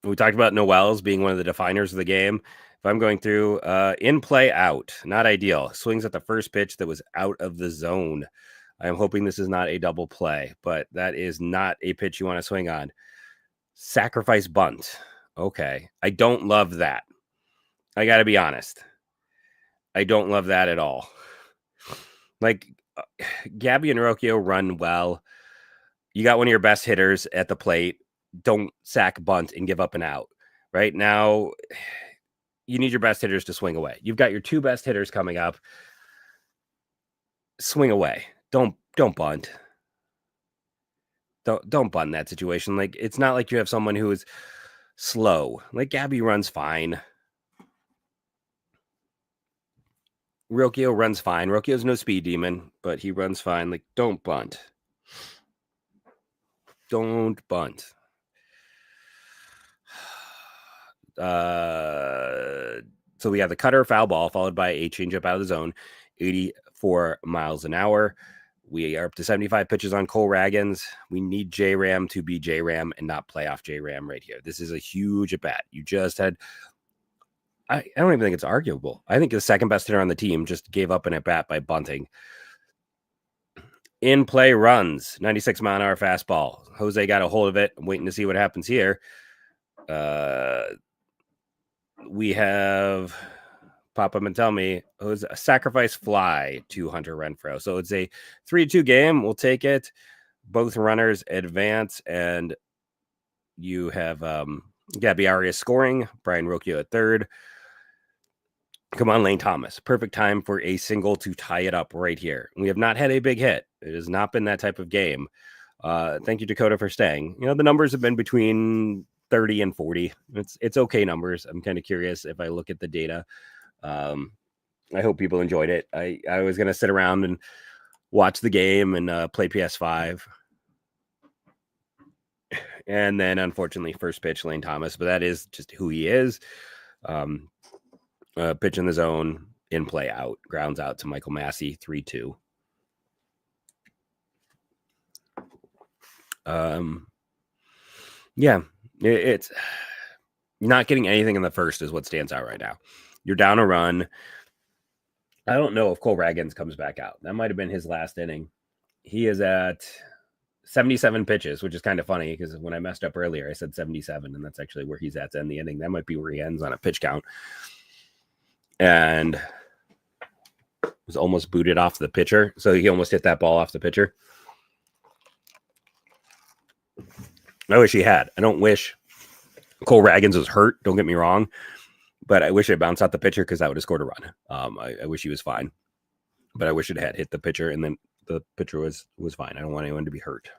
We talked about Noel's being one of the definers of the game. If I'm going through in play out, not ideal. Swings at the first pitch that was out of the zone. I'm hoping this is not a double play, but that is not a pitch you want to swing on. Sacrifice bunt. Okay. I don't love that. I got to be honest. I don't love that at all. Like, Gabby and Rocchio run well. You got one of your best hitters at the plate. don't sack, bunt, and give up an out. Right now, you need your best hitters to swing away. You've got your two best hitters coming up. Swing away. Don't bunt. Don't bunt in that situation. Like, it's not like you have someone who is slow. Like, Gabby runs fine. Rocchio runs fine. Rocchio's no speed demon, but he runs fine. Like, don't bunt. Don't bunt. So we have the cutter foul ball followed by a changeup out of the zone, 84 miles an hour. We are up to 75 pitches on Cole Raggins. We need J-Ram to be J-Ram and not playoff J-Ram right here. This is a huge at bat. You just had, I don't even think it's arguable. I think the second best hitter on the team just gave up an at bat by bunting. In play runs, 96 mile an hour fastball. Jose got a hold of it. I'm waiting to see what happens here. We have pop up and tell me it was a sacrifice fly to Hunter Renfroe. So it's a 3-2 game. We'll take it. Both runners advance, and you have Gabby Arias scoring, Brian Rocchio at third. Come on, Lane Thomas. Perfect time for a single to tie it up right here. We have not had a big hit. It has not been that type of game. Thank you, Dakota, for staying. You know, the numbers have been between 30 and 40. It's okay numbers. I'm kind of curious if I look at the data. I hope people enjoyed it. I was going to sit around and watch the game and play PS5. And then, unfortunately, first pitch, Lane Thomas. But that is just who he is. Pitch in the zone, in play out, grounds out to Michael Massey, 3-2. Yeah, it's not getting anything in the first is what stands out right now. You're down a run. I don't know if Cole Raggins comes back out. That might have been his last inning. He is at 77 pitches, which is kind of funny because when I messed up earlier, I said 77, and that's actually where he's at to end the inning. That might be where he ends on a pitch count. And was almost booted off the pitcher. So he almost hit that ball off the pitcher. I wish he had. I don't wish Cole Raggins was hurt. Don't get me wrong. But I wish it bounced out the pitcher because that would have scored a run. I wish he was fine. But I wish it had hit the pitcher and then the pitcher was fine. I don't want anyone to be hurt.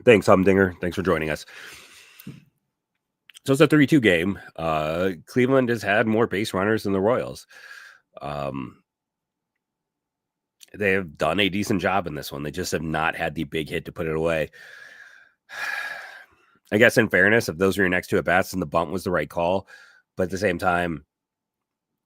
Thanks, Humdinger. Thanks for joining us. So it's a 3-2 game. Cleveland has had more base runners than the Royals. They have done a decent job in this one. They just have not had the big hit to put it away. I guess in fairness, if those are your next two at-bats, then the bunt was the right call. But at the same time,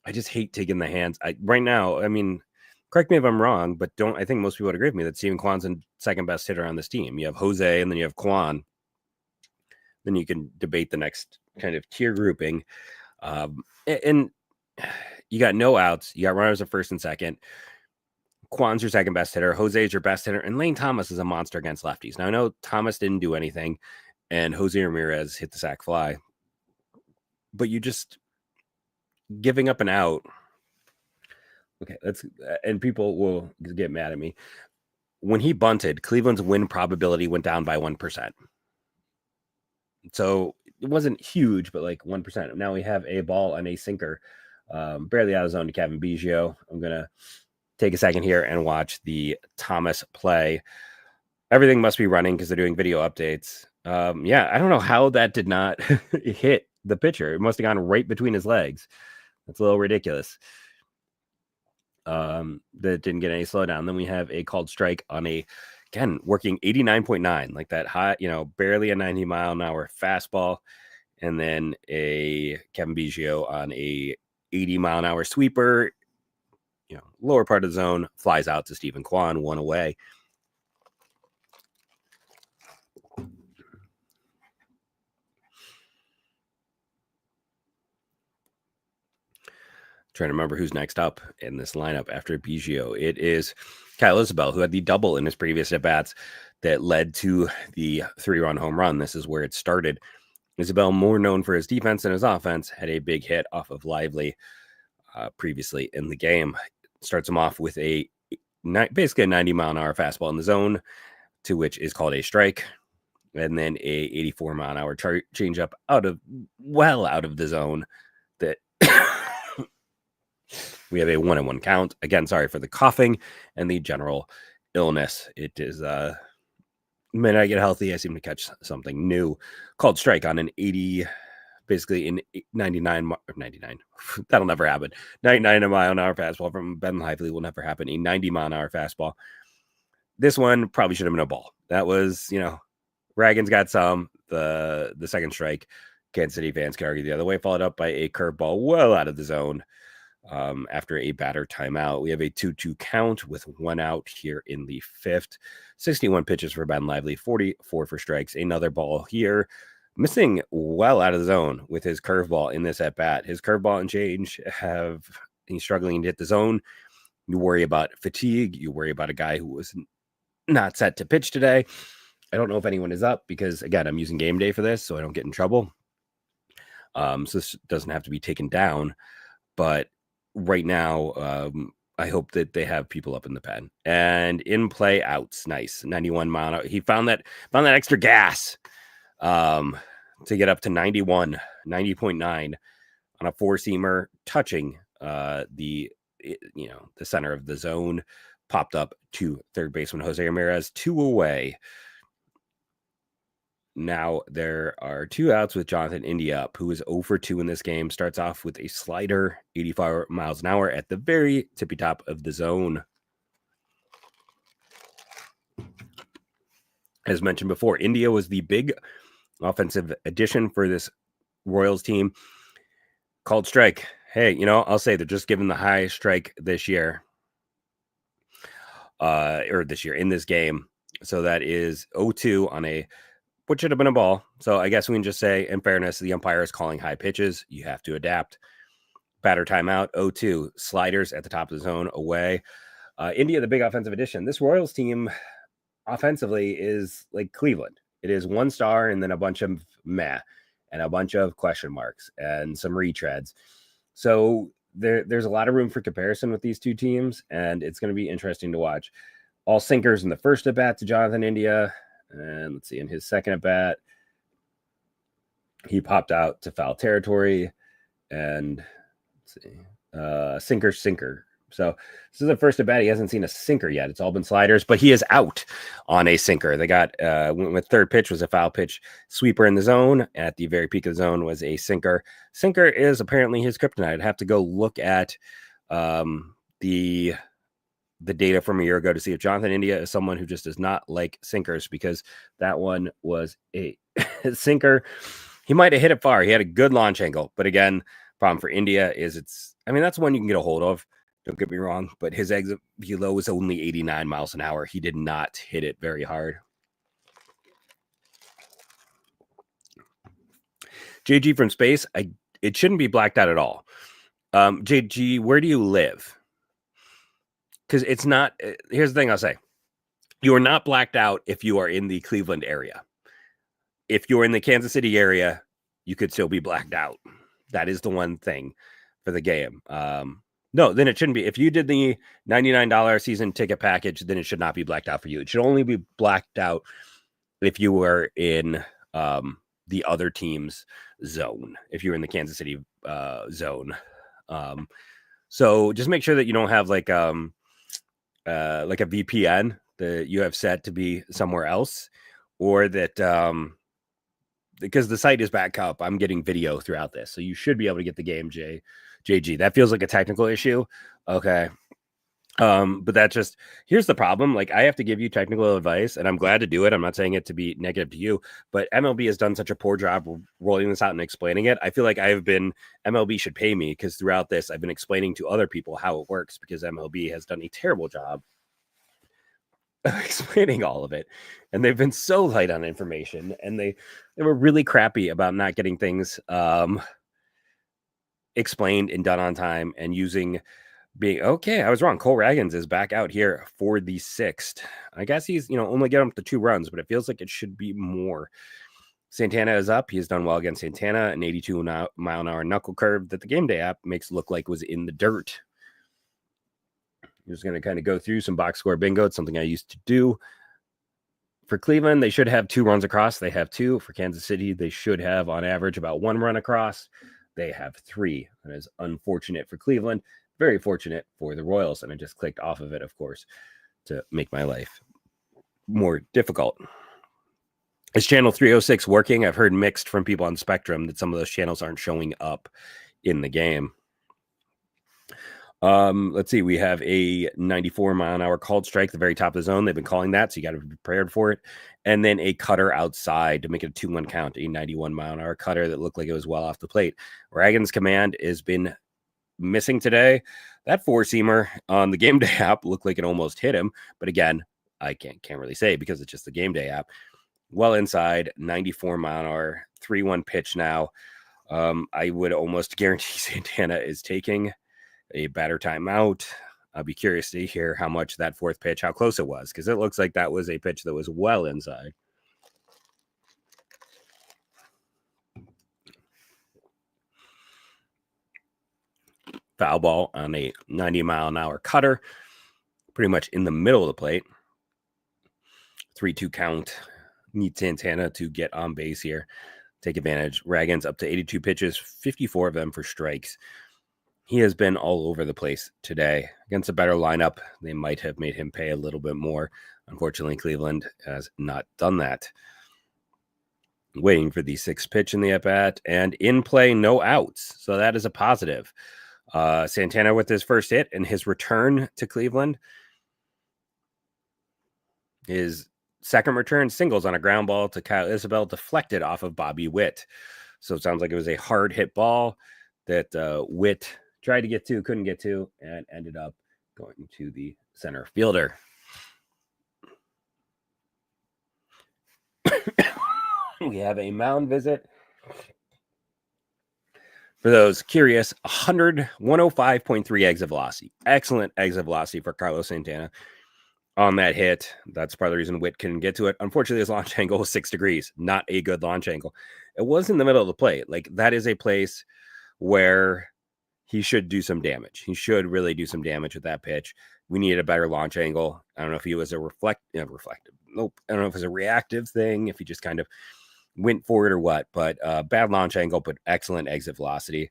I just hate taking the hands. Right now, I mean, correct me if I'm wrong, but I think most people would agree with me that Steven Kwan's the second best hitter on this team. You have Jose, and then you have Kwan. Then you can debate the next kind of tier grouping. And you got no outs. You got runners at first and second. Kwan's your second best hitter. Jose is your best hitter. And Lane Thomas is a monster against lefties. Now, I know Thomas didn't do anything, and Jose Ramirez hit the sac fly. But you just giving up an out. Okay, and people will get mad at me. When he bunted, Cleveland's win probability went down by 1%. So it wasn't huge, but like 1%. Now we have a ball and a sinker, barely out of zone to Kevin Biggio. I'm going to take a second here and watch the Thomas play. Everything must be running because they're doing video updates. Yeah, I don't know how that did not hit the pitcher. It must have gone right between his legs. That's a little ridiculous. That didn't get any slowdown. Then we have a called strike on again, working 89.9, like that high, barely a 90 mile an hour fastball. And then a Kevin Biggio on a 80 mile an hour sweeper, lower part of the zone, flies out to Steven Kwan, one away. Trying to remember who's next up in this lineup after Biggio. It is Kyle Isabel, who had the double in his previous at-bats that led to the 3-run home run. This is where it started. Isabel, more known for his defense than his offense, had a big hit off of Lively previously in the game. Starts him off with basically a 90 mile an hour fastball in the zone. to which is called a strike, and then a 84 mile an hour changeup out of the zone that we have a 1-1 count. Again, sorry for the coughing and the general illness. It is the minute I get healthy, I seem to catch something new. Called strike on an 80, basically in 99. That'll never happen. 99 mile an hour fastball from Ben Lively will never happen. A 90 mile an hour fastball. This one probably should have been a ball. That was, Ragan's got some. The second strike, Kansas City fans can argue the other way, followed up by a curveball well out of the zone after a batter timeout. We have a 2-2 count with 1 out here in the 5th. 61 pitches for Ben Lively, 44 for strikes. Another ball here, missing well out of the zone with his curveball in this at bat. His curveball and change he's struggling to hit the zone. You worry about fatigue. You worry about a guy who was not set to pitch today. I don't know if anyone is up because, again, I'm using game day for this, so I don't get in trouble. So this doesn't have to be taken down. But right now, I hope that they have people up in the pen. And in play, outs. Nice. 91 mile an hour. He found that extra gas to get up to 90.9 on a four-seamer, touching the center of the zone. Popped up to third baseman Jose Ramirez, 2 away. Now there are 2 outs with Jonathan India up, who is 0 for 2 in this game. Starts off with a slider, 85 miles an hour at the very tippy top of the zone. As mentioned before, India was the big offensive addition for this Royals team. Called strike. Hey, I'll say they're just given the high strike this year. In this game. So that is 0-2 on what should have been a ball. So I guess we can just say, in fairness, the umpire is calling high pitches. You have to adapt. Batter timeout, 0-2. Sliders at the top of the zone, away. India, the big offensive addition. This Royals team offensively is like Cleveland. It is 1 star and then a bunch of meh and a bunch of question marks and some retreads. So there's a lot of room for comparison with these two teams, and it's going to be interesting to watch. All sinkers in the first at bat to Jonathan India. And let's see, in his second at bat, he popped out to foul territory. And let's see, sinker. So this is the first at bat. He hasn't seen a sinker yet. It's all been sliders, but he is out on a sinker. They got with third pitch was a foul pitch. Sweeper in the zone at the very peak of the zone was a sinker. Sinker is apparently his kryptonite. I'd have to go look at the data from a year ago to see if Jonathan India is someone who just does not like sinkers, because that one was a sinker. He might have hit it far. He had a good launch angle, but again, problem for India is that's one you can get a hold of. Don't get me wrong, but his exit velo was only 89 miles an hour. He did not hit it very hard. JG from space, it shouldn't be blacked out at all. JG, where do you live? Because it's not, here's the thing I'll say. You are not blacked out if you are in the Cleveland area. If you're in the Kansas City area, you could still be blacked out. That is the one thing for the game. No, then it shouldn't be. If you did the $99 season ticket package, then it should not be blacked out for you. It should only be blacked out if you were in the other team's zone, if you're in the Kansas City zone. So just make sure that you don't have like a VPN that you have set to be somewhere else, or that because the site is back up, I'm getting video throughout this. So you should be able to get the game, JG. That feels like a technical issue. Okay. But that's just, here's the problem. Like, I have to give you technical advice, and I'm glad to do it. I'm not saying it to be negative to you, but MLB has done such a poor job rolling this out and explaining it. I feel like MLB should pay me, because throughout this, I've been explaining to other people how it works, because MLB has done a terrible job of explaining all of it. And they've been so light on information, and they were really crappy about not getting things explained and done on time, and I was wrong. Cole Ragans is back out here for the 6th. I guess he's, only get him to 2 runs, but it feels like it should be more. Santana is up. He has done well against Santana, an 82 mile an hour knuckle curve that the Game Day app makes look like was in the dirt. I'm just going to kind of go through some box score bingo. It's something I used to do. For Cleveland, they should have 2 runs across. They have 2. For Kansas City, they should have, on average, about 1 run across. They have 3. That is unfortunate for Cleveland. Very fortunate for the Royals. And I just clicked off of it, of course, to make my life more difficult. Is channel 306 working? I've heard mixed from people on Spectrum that some of those channels aren't showing up in the game. Let's see. We have a 94-mile-an-hour called strike at the very top of the zone. They've been calling that, so you got to be prepared for it. And then a cutter outside to make it a 2-1 count, a 91-mile-an-hour cutter that looked like it was well off the plate. Ragan's command has been missing today. That 4-seamer on the game day app looked like it almost hit him. But again, I can't really say because it's just the game day app. Well inside, 94-mile-an-hour, 3-1 pitch now. I would almost guarantee Santana is taking a batter timeout. I'll be curious to hear how much that 4th pitch, how close it was, because it looks like that was a pitch that was well inside. Foul ball on a 90-mile-an-hour cutter, pretty much in the middle of the plate. 3-2 count. Need Santana to get on base here, take advantage. Ragan's up to 82 pitches, 54 of them for strikes. He has been all over the place today. Against a better lineup, they might have made him pay a little bit more. Unfortunately, Cleveland has not done that. Waiting for the 6th pitch in the at-bat, and in play, no outs. So that is a positive. Santana with his first hit and his return to Cleveland. His second return, singles on a ground ball to Kyle Isabel, deflected off of Bobby Witt. So it sounds like it was a hard hit ball that Witt tried to get to, couldn't get to, and ended up going to the center fielder. We have a mound visit. For those curious, 105.3 exit velocity. Excellent exit velocity for Carlos Santana on that hit. That's part of the reason Witt couldn't get to it. Unfortunately, his launch angle was 6 degrees. Not a good launch angle. It was in the middle of the plate. Like, that is a place where he should do some damage. He should really do some damage with that pitch. We needed a better launch angle. I don't know if he was a reflective. Nope. I don't know if it was a reactive thing, if he just kind of went for it or what, but bad launch angle, but excellent exit velocity.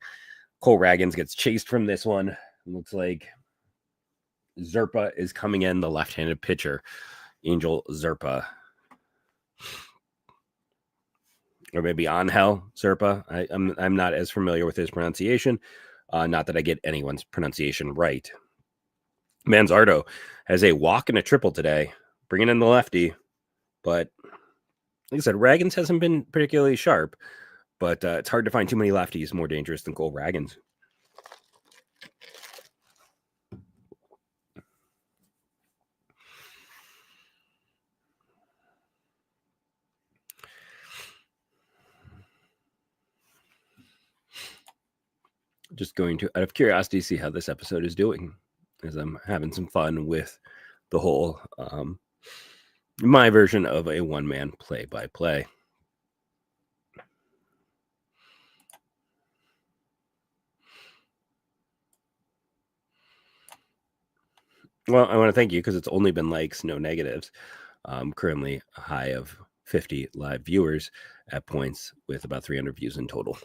Cole Ragans gets chased from this one. It looks like Zerpa is coming in, the left-handed pitcher, Angel Zerpa. Or maybe Angel Zerpa. I'm not as familiar with his pronunciation. Not that I get anyone's pronunciation right. Manzardo has a walk and a triple today, bringing in the lefty. But like I said, Ragans hasn't been particularly sharp, but it's hard to find too many lefties more dangerous than Cole Ragans. Just going to, out of curiosity, see how this episode is doing, as I'm having some fun with the whole my version of a one-man play-by-play. Well, I want to thank you because it's only been likes, no negatives. Currently a high of 50 live viewers at points with about 300 views in total.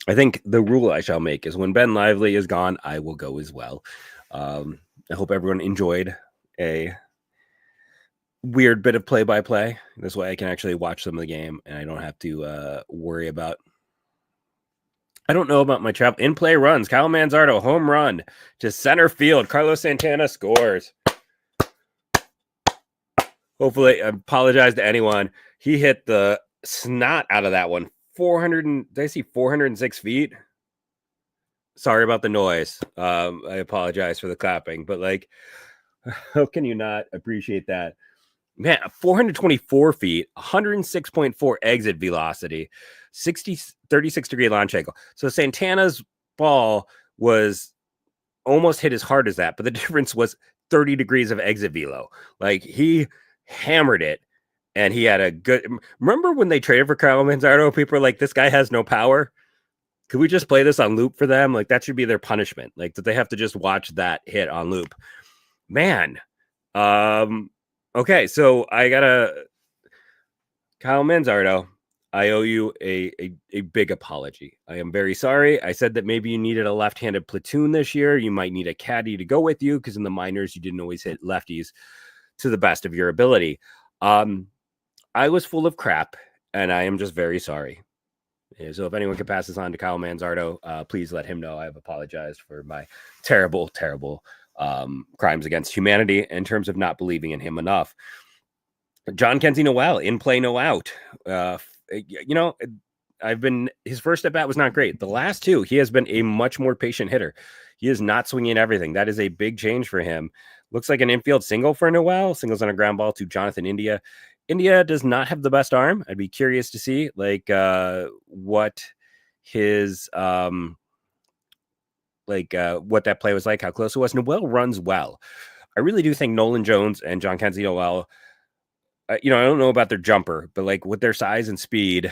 I think the rule I shall make is when Ben Lively is gone, I will go as well. I hope everyone enjoyed a weird bit of play-by-play. This way I can actually watch some of the game and I don't have to worry about. I don't know about my travel. In-play runs. Kyle Manzardo, home run to center field. Carlos Santana scores. Hopefully, I apologize to anyone. He hit the snot out of that one. 406 feet? Sorry about the noise. I apologize for the clapping, but like, how can you not appreciate that? Man, 424 feet, 106.4 exit velocity, 36-degree launch angle. So Santana's ball was almost hit as hard as that, but the difference was 30 degrees of exit velo. Like, he hammered it, and he had a good... Remember when they traded for Kyle Manzardo? People were like, this guy has no power. Could we just play this on loop for them? Like that should be their punishment. Like that they have to just watch that hit on loop. Man. Okay, so I gotta Kyle Manzardo. I owe you a big apology. I am very sorry. I said that maybe you needed a left-handed platoon this year. You might need a caddy to go with you because in the minors you didn't always hit lefties to the best of your ability. I was full of crap, and I am just very sorry. So if anyone could pass this on to Kyle Manzardo, please let him know I have apologized for my terrible, terrible crimes against humanity in terms of not believing in him enough. John Kenzie Noel, in play, no out. His first at bat was not great. The last two, he has been a much more patient hitter. He is not swinging everything. That is a big change for him. Looks like an infield single for Noel. Singles on a ground ball to Jonathan India. India does not have the best arm. I'd be curious to see what his what that play was like, how close it was. Noel runs well. I really do think Nolan Jones and John Kenzie Noel, I don't know about their jumper, but like with their size and speed,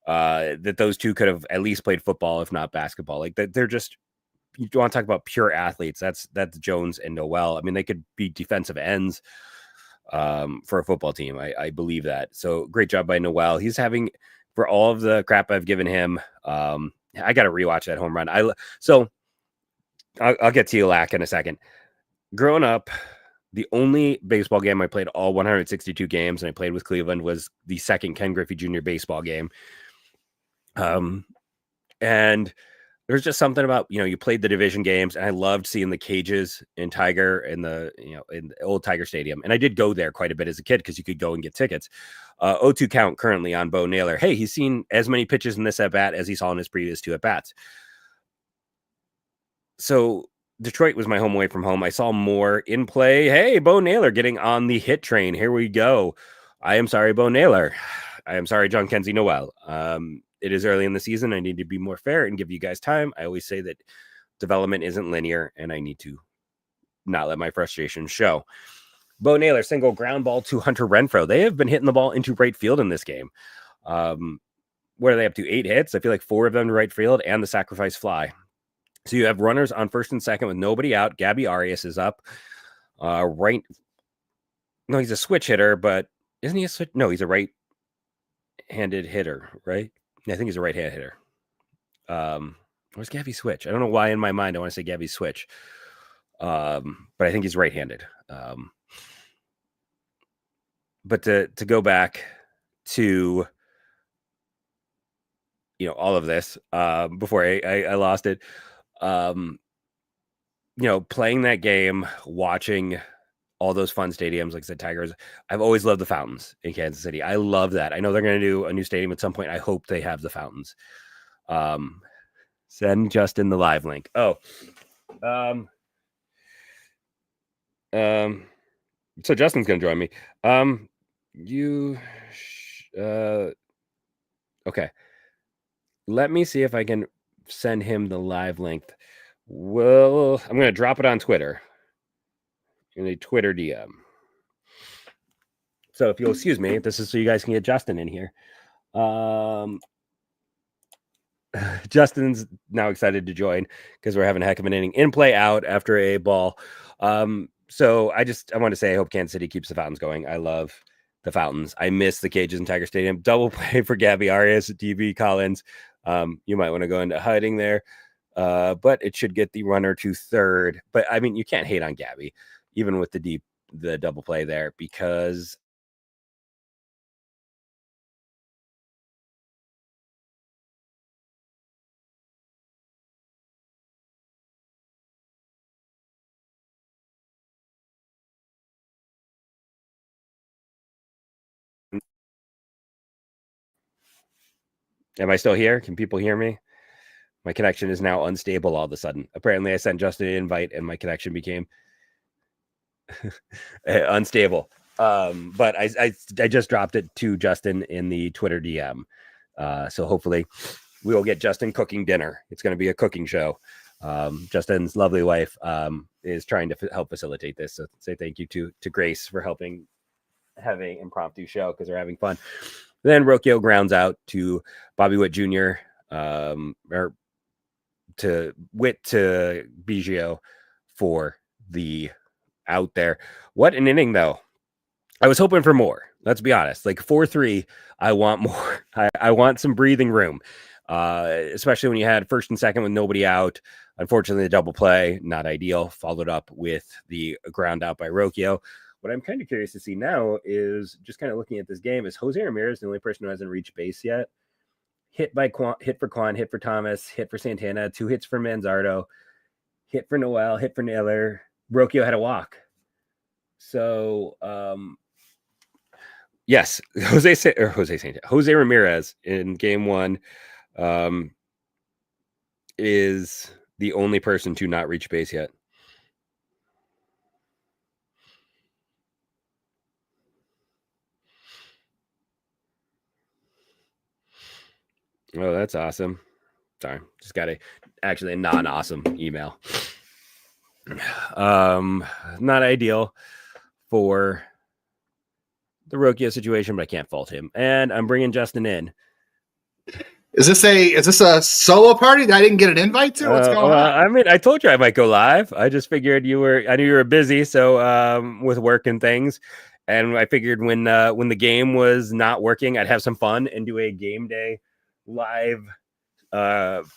that those two could have at least played football, if not basketball. Like they're just, you want to talk about pure athletes. That's Jones and Noel. I mean, they could be defensive ends for a football team. I believe that. So great job by Noel. He's having, for all of the crap I've given him, I got to rewatch that home run. I'll get to Lack in a second. Growing up, the only baseball game I played all 162 games, and I played with Cleveland, was the second Ken Griffey Jr. baseball game. And there's just something about, you played the division games, and I loved seeing the cages in Tiger in the old Tiger Stadium. And I did go there quite a bit as a kid because you could go and get tickets. 0-2 count currently on Bo Naylor. Hey, he's seen as many pitches in this at bat as he saw in his previous two at bats. So Detroit was my home away from home. I saw more in play. Hey, Bo Naylor getting on the hit train. Here we go. I am sorry, Bo Naylor. I am sorry, John Kenzie Noel. It is early in the season. I need to be more fair and give you guys time. I always say that development isn't linear, and I need to not let my frustration show. Bo Naylor, single ground ball to Hunter Renfroe. They have been hitting the ball into right field in this game. What are they up to? 8 hits? I feel like 4 of them to right field and the sacrifice fly. So you have runners on first and second with nobody out. Gabby Arias is up. Right. No, he's a switch hitter, but isn't he a switch? No, he's a right-handed hitter, right? Yeah, I think he's a right-handed hitter. Where's Gabby switch? I don't know why in my mind I want to say Gabby switch. But I think he's right-handed. But to go back to all of this before I lost it. Playing that game, watching all those fun stadiums, like I said, Tigers. I've always loved the fountains in Kansas City. I love that. I know they're going to do a new stadium at some point. I hope they have the fountains. Send Justin the live link. So Justin's going to join me. Okay. Let me see if I can send him the live link. Well, I'm going to drop it on Twitter in a Twitter DM. So if you'll excuse me, this is so you guys can get Justin in here. Justin's now excited to join because we're having a heck of an inning. In play out after a ball. So I want to say I hope Kansas City keeps the fountains going. I love the fountains. I miss the cages in Tiger Stadium. Double play for Gabby Arias, DB Collins. You might want to go into hiding there. But it should get the runner to third. But I mean, you can't hate on Gabby, even with the double play there, because am I still here? Can people hear me? My connection is now unstable all of a sudden. Apparently, I sent Justin an invite and my connection became unstable. But I just dropped it to Justin in the Twitter DM. So hopefully we will get Justin cooking dinner. It's going to be a cooking show. Justin's lovely wife is trying to help facilitate this. So say thank you to Grace for helping have an impromptu show because they're having fun. Then Rocchio grounds out to Bobby Witt Jr. or to Witt to Biggio for the out there. What an inning, though. I was hoping for more. Let's be honest. Like 4-3, I want more. I want some breathing room, especially when you had first and second with nobody out. Unfortunately, the double play, not ideal, followed up with the ground out by Rocchio. What I'm kind of curious to see now is just kind of looking at this game is Jose Ramirez the only person who hasn't reached base yet. Hit for Quan, hit for Thomas, hit for Santana, 2 hits for Manzardo, hit for Noel, hit for Naylor. Rocchio had a walk. So, yes, Jose Ramirez in game 1 is the only person to not reach base yet. Oh, that's awesome. Sorry, just got a non-awesome email. Not ideal for the Rocchio situation, but I can't fault him. And I'm bringing Justin in. Is this a solo party that I didn't get an invite to? What's going on? I mean, I told you I might go live. I just figured I knew you were busy, so with work and things. And I figured when the game was not working, I'd have some fun and do a game day live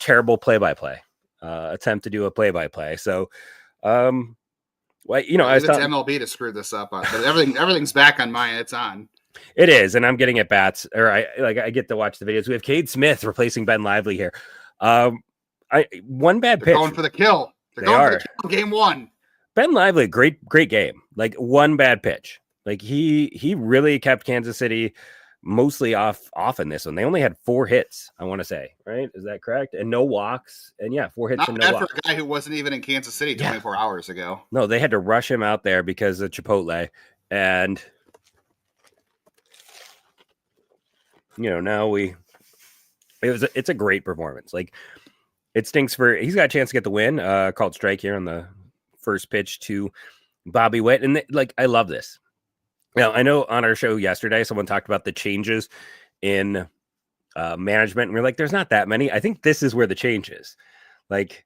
terrible play-by-play attempt to do a play-by-play. So well, I was telling MLB to screw this up, but everything's back on mine. It's on. It is, and I'm getting at bats, or I get to watch the videos. We have Cade Smith replacing Ben Lively here. One bad pitch. Going for the kill. They're going for the kill. Game 1. Ben Lively, great game. Like one bad pitch. Like he really kept Kansas City mostly off in this one. They only had 4 hits, I want to say, right? Is that correct? And no walks. And 4 hits. Not and no walks. For a guy who wasn't even in Kansas City 24 hours ago. No, they had to rush him out there because of Chipotle. And now it's a great performance. Like it stinks he's got a chance to get the win. Called strike here on the first pitch to Bobby Witt. And I love this. Now, I know on our show yesterday, someone talked about the changes in management. And we're like, there's not that many. I think this is where the change is. Like,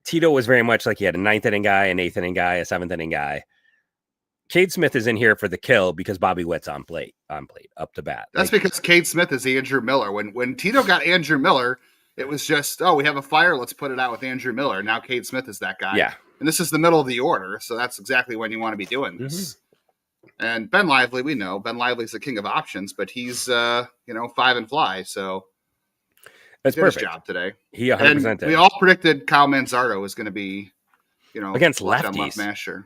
Tito was very much like he had a 9th inning guy, an 8th inning guy, a 7th inning guy. Cade Smith is in here for the kill because Bobby Witt's on plate up to bat. That's because Cade Smith is Andrew Miller. When Tito got Andrew Miller, it was just, we have a fire, let's put it out with Andrew Miller. Now Cade Smith is that guy. Yeah. And this is the middle of the order, so that's exactly when you want to be doing this. Mm-hmm. And Ben Lively, we know Ben Lively's the king of options, but he's 5 and fly, so that's perfect. His job today. He 100% did. We all predicted Kyle Manzardo was going to be, against lefties. Left masher.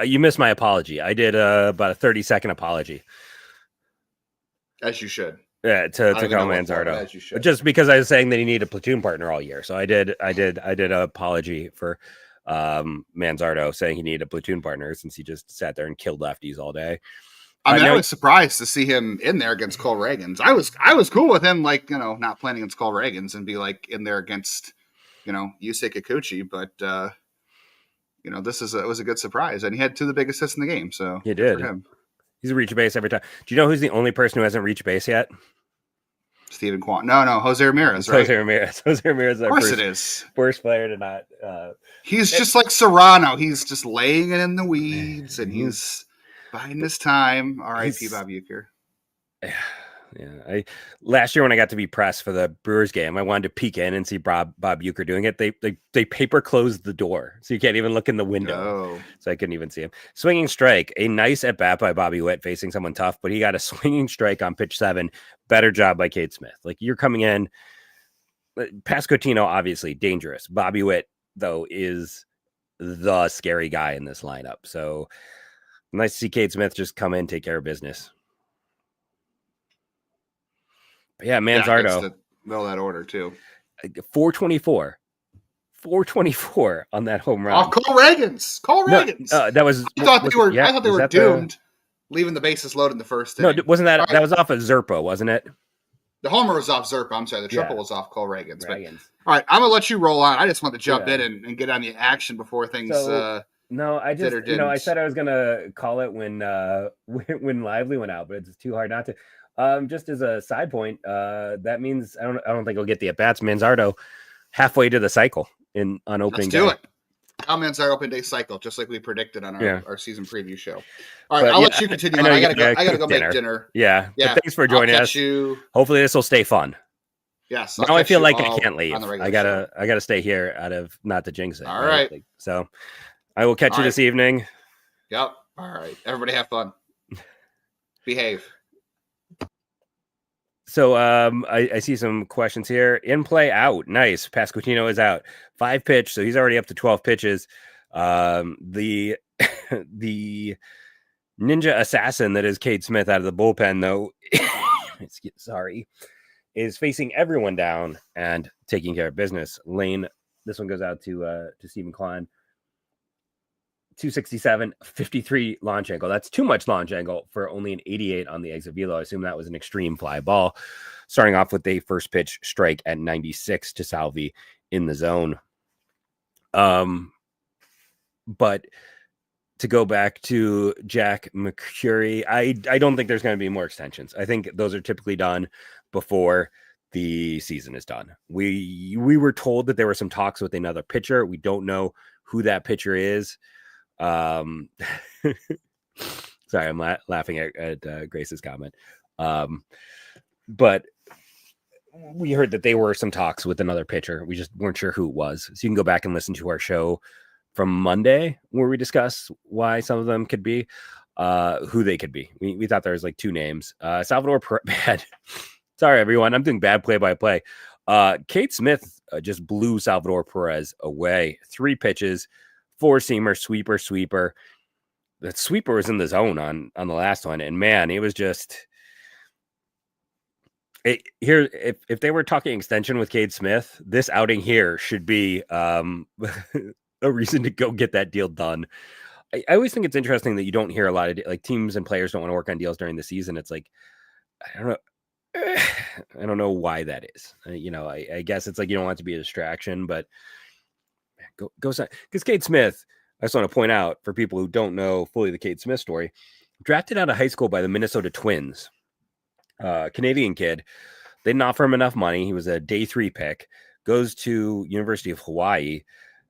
You missed my apology. I did about a 30-second apology. As you should. Yeah, to Kyle Manzardo. Just because I was saying that he needed a platoon partner all year. So I did an apology for Manzardo saying he needed a platoon partner since he just sat there and killed lefties all day. I was surprised to see him in there against Cole Reagans. I was cool with him, not playing against Cole Reagans and be in there against, Yusei Kikuchi, but it was a good surprise, and he had 2 of the biggest hits in the game. So he did. He's a reach base every time. Do you know who's the only person who hasn't reached base yet? Stephen Kwan. No, Jose Ramirez, right? Jose Ramirez. Of course it is. First player to not. He's just like Serrano. He's just laying it in the weeds, and he's biding his time. R.I.P. Bob Uecker. Yeah. Last year when I got to be pressed for the Brewers game, I wanted to peek in and see Bob Uecker doing it. They paper closed the door, so you can't even look in the window. So I couldn't even see him. Swinging strike, a nice at bat by Bobby Witt facing someone tough, but he got a swinging strike on pitch 7. Better job by Cade Smith. Like you're coming in. Pascotino obviously dangerous. Bobby Witt though is the scary guy in this lineup. So nice to see Cade Smith just come in, take care of business. Yeah, Manzardo. Yeah, middle of that order too. 424 on that home run. Oh, Cole Reagans. That was. I thought they were doomed, leaving the bases loaded in the first inning. No, wasn't that? Right. That was off of Zerpa, wasn't it? The homer was off Zerpa. I'm sorry, the triple was off Cole Reagans. But all right, I'm gonna let you roll on. I just want to jump in and get on the action before things. No, I just I said I was gonna call it when Lively went out, but it's too hard not to. Just as a side point, that means I don't think he'll get the at bats. Manzardo halfway to the cycle on opening Let's do day. it. Comments our open day cycle, just like we predicted on our season preview show. All right, But I'll let you continue. I gotta go make dinner. Yeah. Yeah. But thanks for joining us. Hopefully this will stay fun. Yes. Now I feel like I can't leave. I gotta stay here out of not to jinx it. All right. So I will catch you this evening. Yep. All right. Everybody have fun. Behave. So I see some questions here. In play out. Nice. Pasquantino is out. 5 pitch, so he's already up to 12 pitches. The the ninja assassin that is Cade Smith out of the bullpen, though, is facing everyone down and taking care of business. Lane, this one goes out to Stephen Klein. 267, 53 launch angle. That's too much launch angle for only an 88 on the exit velo. I assume that was an extreme fly ball. Starting off with a first pitch strike at 96 to Salvi in the zone. But to go back to Jack McCurry, I don't think there's going to be more extensions. I think those are typically done before the season is done. We were told that there were some talks with another pitcher. We don't know who that pitcher is. Sorry, I'm laughing at Grace's comment. But we heard that there were some talks with another pitcher. We just weren't sure who it was. So you can go back and listen to our show from Monday where we discuss why some of them could be, who they could be. We thought there was like 2 names. Salvador bad. Sorry, everyone. I'm doing bad play-by-play. Cade Smith just blew Salvador Perez away. 3 pitches. 4-seamer, sweeper. That sweeper was in the zone on the last one, and man, it was just here. If they were talking extension with Cade Smith, this outing here should be a reason to go get that deal done. I always think it's interesting that you don't hear a lot of like teams and players don't want to work on deals during the season. It's like I don't know why that is. I guess it's like you don't want it to be a distraction, but. Go because Cade Smith, I just want to point out for people who don't know fully the Cade Smith story, drafted out of high school by the Minnesota Twins, Canadian kid. They didn't offer him enough money. He was a day 3 pick, goes to University of Hawaii.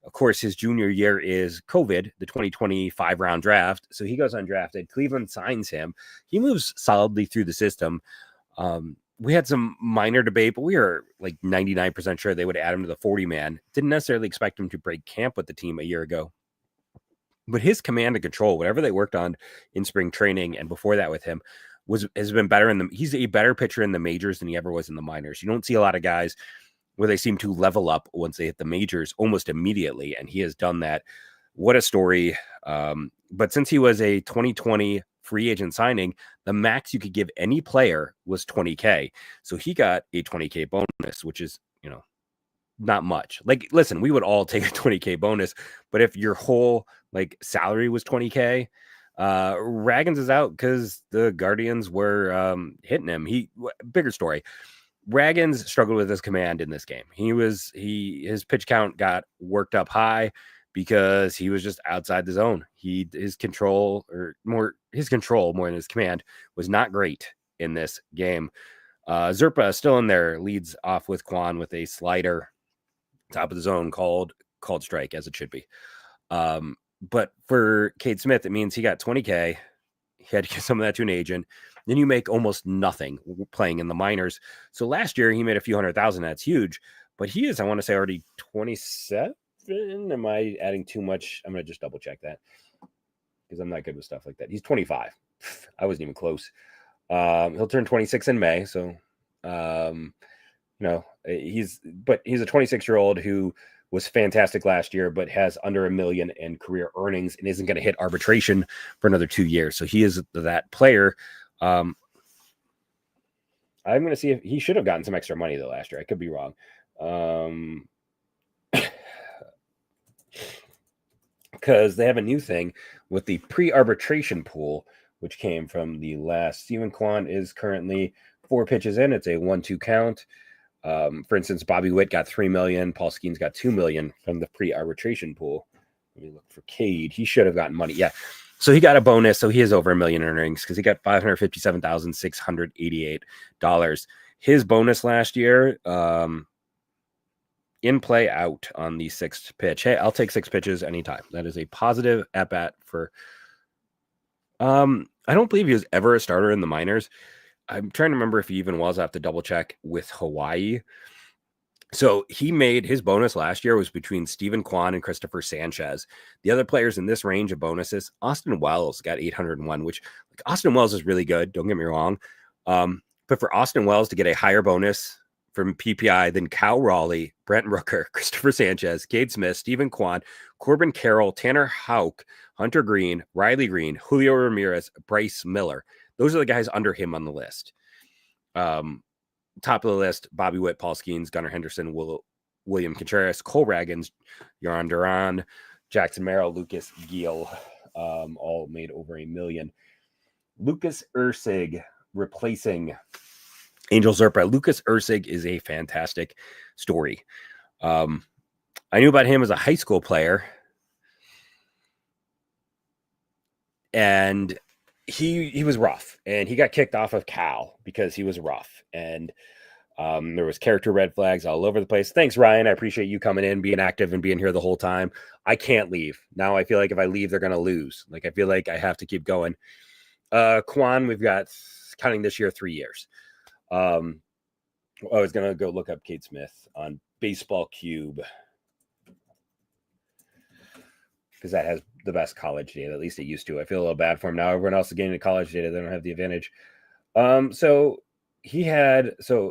Of course, his junior year is COVID, the 2025 round draft. So he goes undrafted. Cleveland signs him. He moves solidly through the system. We had some minor debate, but we were like 99% sure they would add him to the 40-man. Didn't necessarily expect him to break camp with the team a year ago. But his command and control, whatever they worked on in spring training and before that with him, has been better he's a better pitcher in the majors than he ever was in the minors. You don't see a lot of guys where they seem to level up once they hit the majors almost immediately, and he has done that. What a story. But since he was a 2020 free agent signing, the max you could give any player was $20K. So he got a $20K bonus, which is, not much. Like, listen, we would all take a $20K bonus, but if your whole like salary was $20K, Raggins is out because the Guardians were hitting him. Bigger story. Raggins struggled with his command in this game. His pitch count got worked up high because he was just outside the zone. His control more than his command was not great in this game. Zerpa is still in there, leads off with Kwan with a slider, top of the zone, called strike, as it should be. But for Cade Smith, it means he got $20K. He had to give some of that to an agent. Then you make almost nothing playing in the minors. So last year he made a few $100,000. That's huge. But he is, I want to say, already 27. Am I adding too much? I'm going to just double check that because I'm not good with stuff like that. He's 25. I wasn't even close. He'll turn 26 in May. So, he's a 26-year-old who was fantastic last year, but has under $1 million in career earnings and isn't going to hit arbitration for another 2 years. So he is that player. I'm going to see if he should have gotten some extra money though last year. I could be wrong. Because they have a new thing with the pre-arbitration pool, which came from the last. Stephen Kwan is currently 4 pitches in. It's a 1-2 count. For instance, Bobby Witt got $3 million. Paul Skeens got $2 million from the pre-arbitration pool. Let me look for Cade. He should have gotten money. Yeah. So he got a bonus. So he is over $1 million in earnings because he got $557,688. His bonus last year, in play out on the sixth pitch. Hey, I'll take 6 pitches anytime. That is a positive at bat for. I don't believe he was ever a starter in the minors. I'm trying to remember if he even was. I have to double check with Hawaii. So he made his bonus last year was between Stephen Kwan and Christopher Sanchez. The other players in this range of bonuses, Austin Wells got 801, which like Austin Wells is really good. Don't get me wrong. But for Austin Wells to get a higher bonus from PPI than Cal Raleigh, Brent Rooker, Christopher Sanchez, Cade Smith, Stephen Kwan, Corbin Carroll, Tanner Houck, Hunter Green, Riley Green, Julio Ramirez, Bryce Miller. Those are the guys under him on the list. Top of the list, Bobby Witt, Paul Skeens, Gunnar Henderson, William Contreras, Cole Ragans, Yaron Duran, Jackson Merrill, Lucas Giel, all made over $1 million. Lucas Ursig replacing Angel Zerpa. Lucas Ursig is a fantastic story. I knew about him as a high school player, and he was rough, and he got kicked off of Cal because he was rough, and there was character red flags all over the place. Thanks, Ryan. I appreciate you coming in, being active, and being here the whole time. I can't leave. Now I feel like if I leave, they're going to lose. Like, I feel like I have to keep going. Kwan, we've got, counting this year, 3 years. I was going to go look up Cade Smith on Baseball Cube because that has the best college data. At least it used to. I feel a little bad for him now. Everyone else is getting the college data. They don't have the advantage. So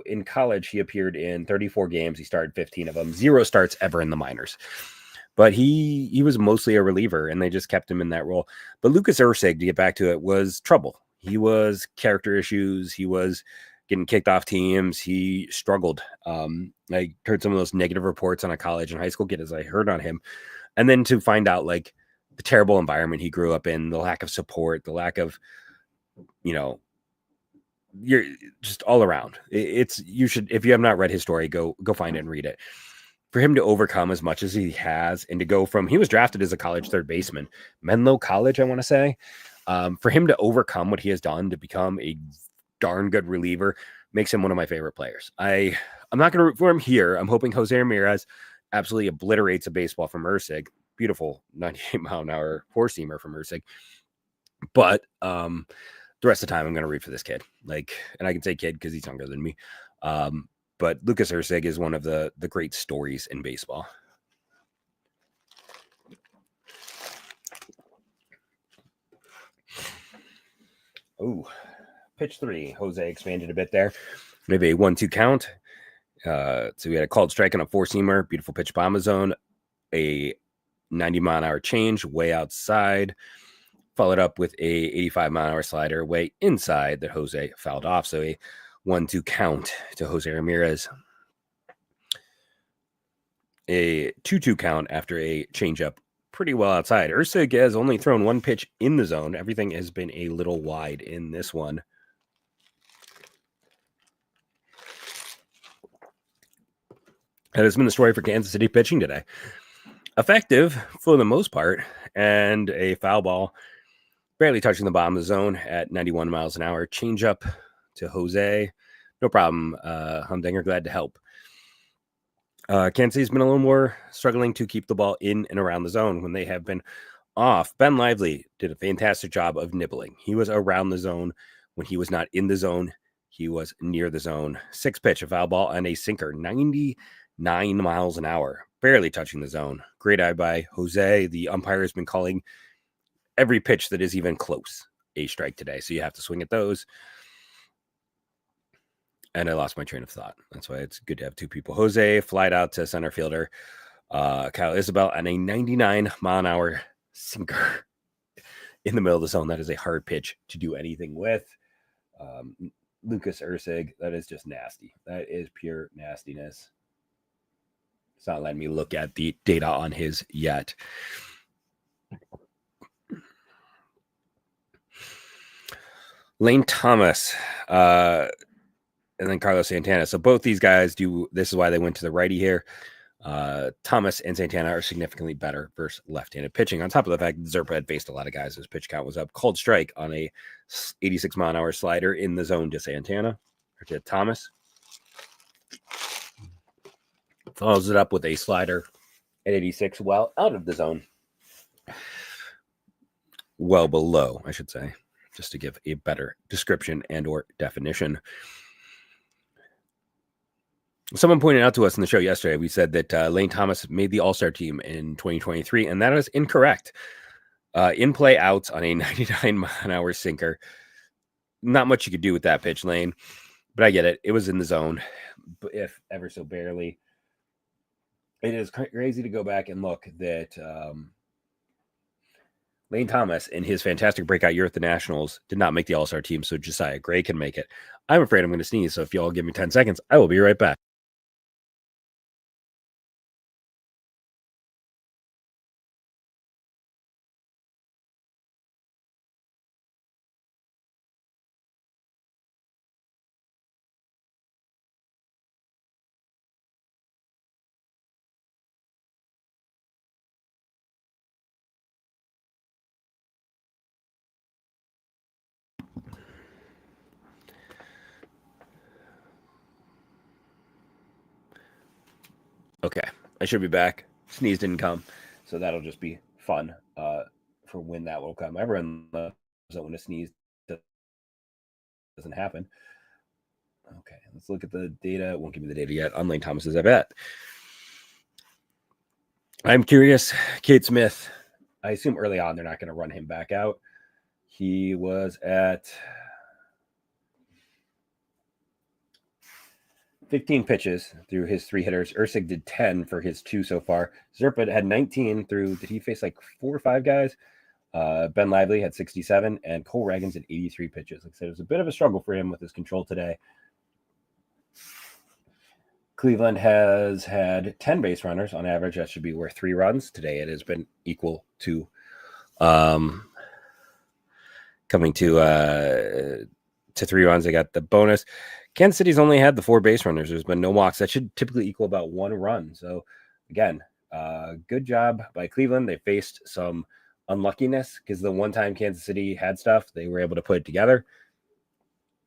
in college, he appeared in 34 games. He started 15 of them. 0 starts ever in the minors. But he was mostly a reliever, and they just kept him in that role. But Lucas Ursig, to get back to it, was trouble. He was character issues. He was getting kicked off teams. He struggled. I heard some of those negative reports on a college and high school kid as I heard on him. And then to find out, like, the terrible environment he grew up in, the lack of support, the lack of, you're just all around. You should, if you have not read his story, go find it and read it. For him to overcome as much as he has, and to go from, he was drafted as a college third baseman, Menlo College, I want to say, for him to overcome what he has done to become a darn good reliever makes him one of my favorite players. I'm not going to root for him here. I'm hoping Jose Ramirez absolutely obliterates a baseball from Ursig. Beautiful 98-mile-an-hour four-seamer from Ursig. But the rest of the time, I'm going to root for this kid. Like, and I can say kid because he's younger than me. But Lucas Ursig is one of the great stories in baseball. Oh, pitch 3. Jose expanded a bit there. Maybe a 1-2 count. So we had a called strike on a four-seamer, beautiful pitch bomb zone, a 90-mile-an-hour change way outside, followed up with a 85-mile-an-hour slider way inside that Jose fouled off. So a 1-2 count to Jose Ramirez. A 2-2 count after a changeup pretty well outside. Ursig has only thrown one pitch in the zone. Everything has been a little wide in this one. That has been the story for Kansas City pitching today. Effective for the most part, and a foul ball barely touching the bottom of the zone at 91 miles an hour. Change up to Jose. No problem, Humdinger. Glad to help. Kansas City's been a little more struggling to keep the ball in and around the zone when they have been off. Ben Lively did a fantastic job of nibbling. He was around the zone. When he was not in the zone, he was near the zone. 6 pitch, a foul ball, and a sinker, 99 miles an hour, barely touching the zone. Great eye by Jose. The umpire has been calling every pitch that is even close a strike today, so you have to swing at those. And I lost my train of thought. That's why it's good to have 2 people. Jose flied out to center fielder Kyle Isabel and a 99-mile-an-hour sinker in the middle of the zone. That is a hard pitch to do anything with. Lucas Ursig, that is just nasty. That is pure nastiness. It's not letting me look at the data on his yet. Lane Thomas, and then Carlos Santana. So both these guys do. This is why they went to the righty here. Thomas and Santana are significantly better versus left-handed pitching. On top of the fact that Zerpa had faced a lot of guys, his pitch count was up. Called strike on a 86-mile-an-hour slider in the zone to Santana, or to Thomas. Follows it up with a slider at 86, well out of the zone. Well below, I should say, just to give a better description and or definition. Someone pointed out to us in the show yesterday, we said that Lane Thomas made the All-Star team in 2023, and that is incorrect. In play outs on a 99-mile-an-hour sinker. Not much you could do with that pitch, Lane, but I get it. It was in the zone, if ever so barely. It is crazy to go back and look that Lane Thomas, in his fantastic breakout year at the Nationals, did not make the All-Star team, so Josiah Gray can make it. I'm afraid I'm going to sneeze, so if you all give me 10 seconds, I will be right back. Okay, I should be back. Sneeze didn't come, so that'll just be fun for when that will come. Everyone loves that when a sneeze doesn't happen. Okay, let's look at the data. It won't give me the data yet on Lane Thomas's at bat. I'm curious. Cade Smith, I assume early on they're not going to run him back out. He was at 15 pitches through his 3 hitters. Ursig did 10 for his 2 so far. Zerpa had 19 through, did he face like 4 or 5 guys? Ben Lively had 67, and Cole Reagans had 83 pitches. Like I said, it was a bit of a struggle for him with his control today. Cleveland has had 10 base runners on average. That should be worth 3 runs. Today it has been equal to coming to 3 runs. They got the bonus. Kansas City's only had the 4 base runners. There's been no walks. That should typically equal about 1 run. So again, good job by Cleveland. They faced some unluckiness because the one time Kansas City had stuff, they were able to put it together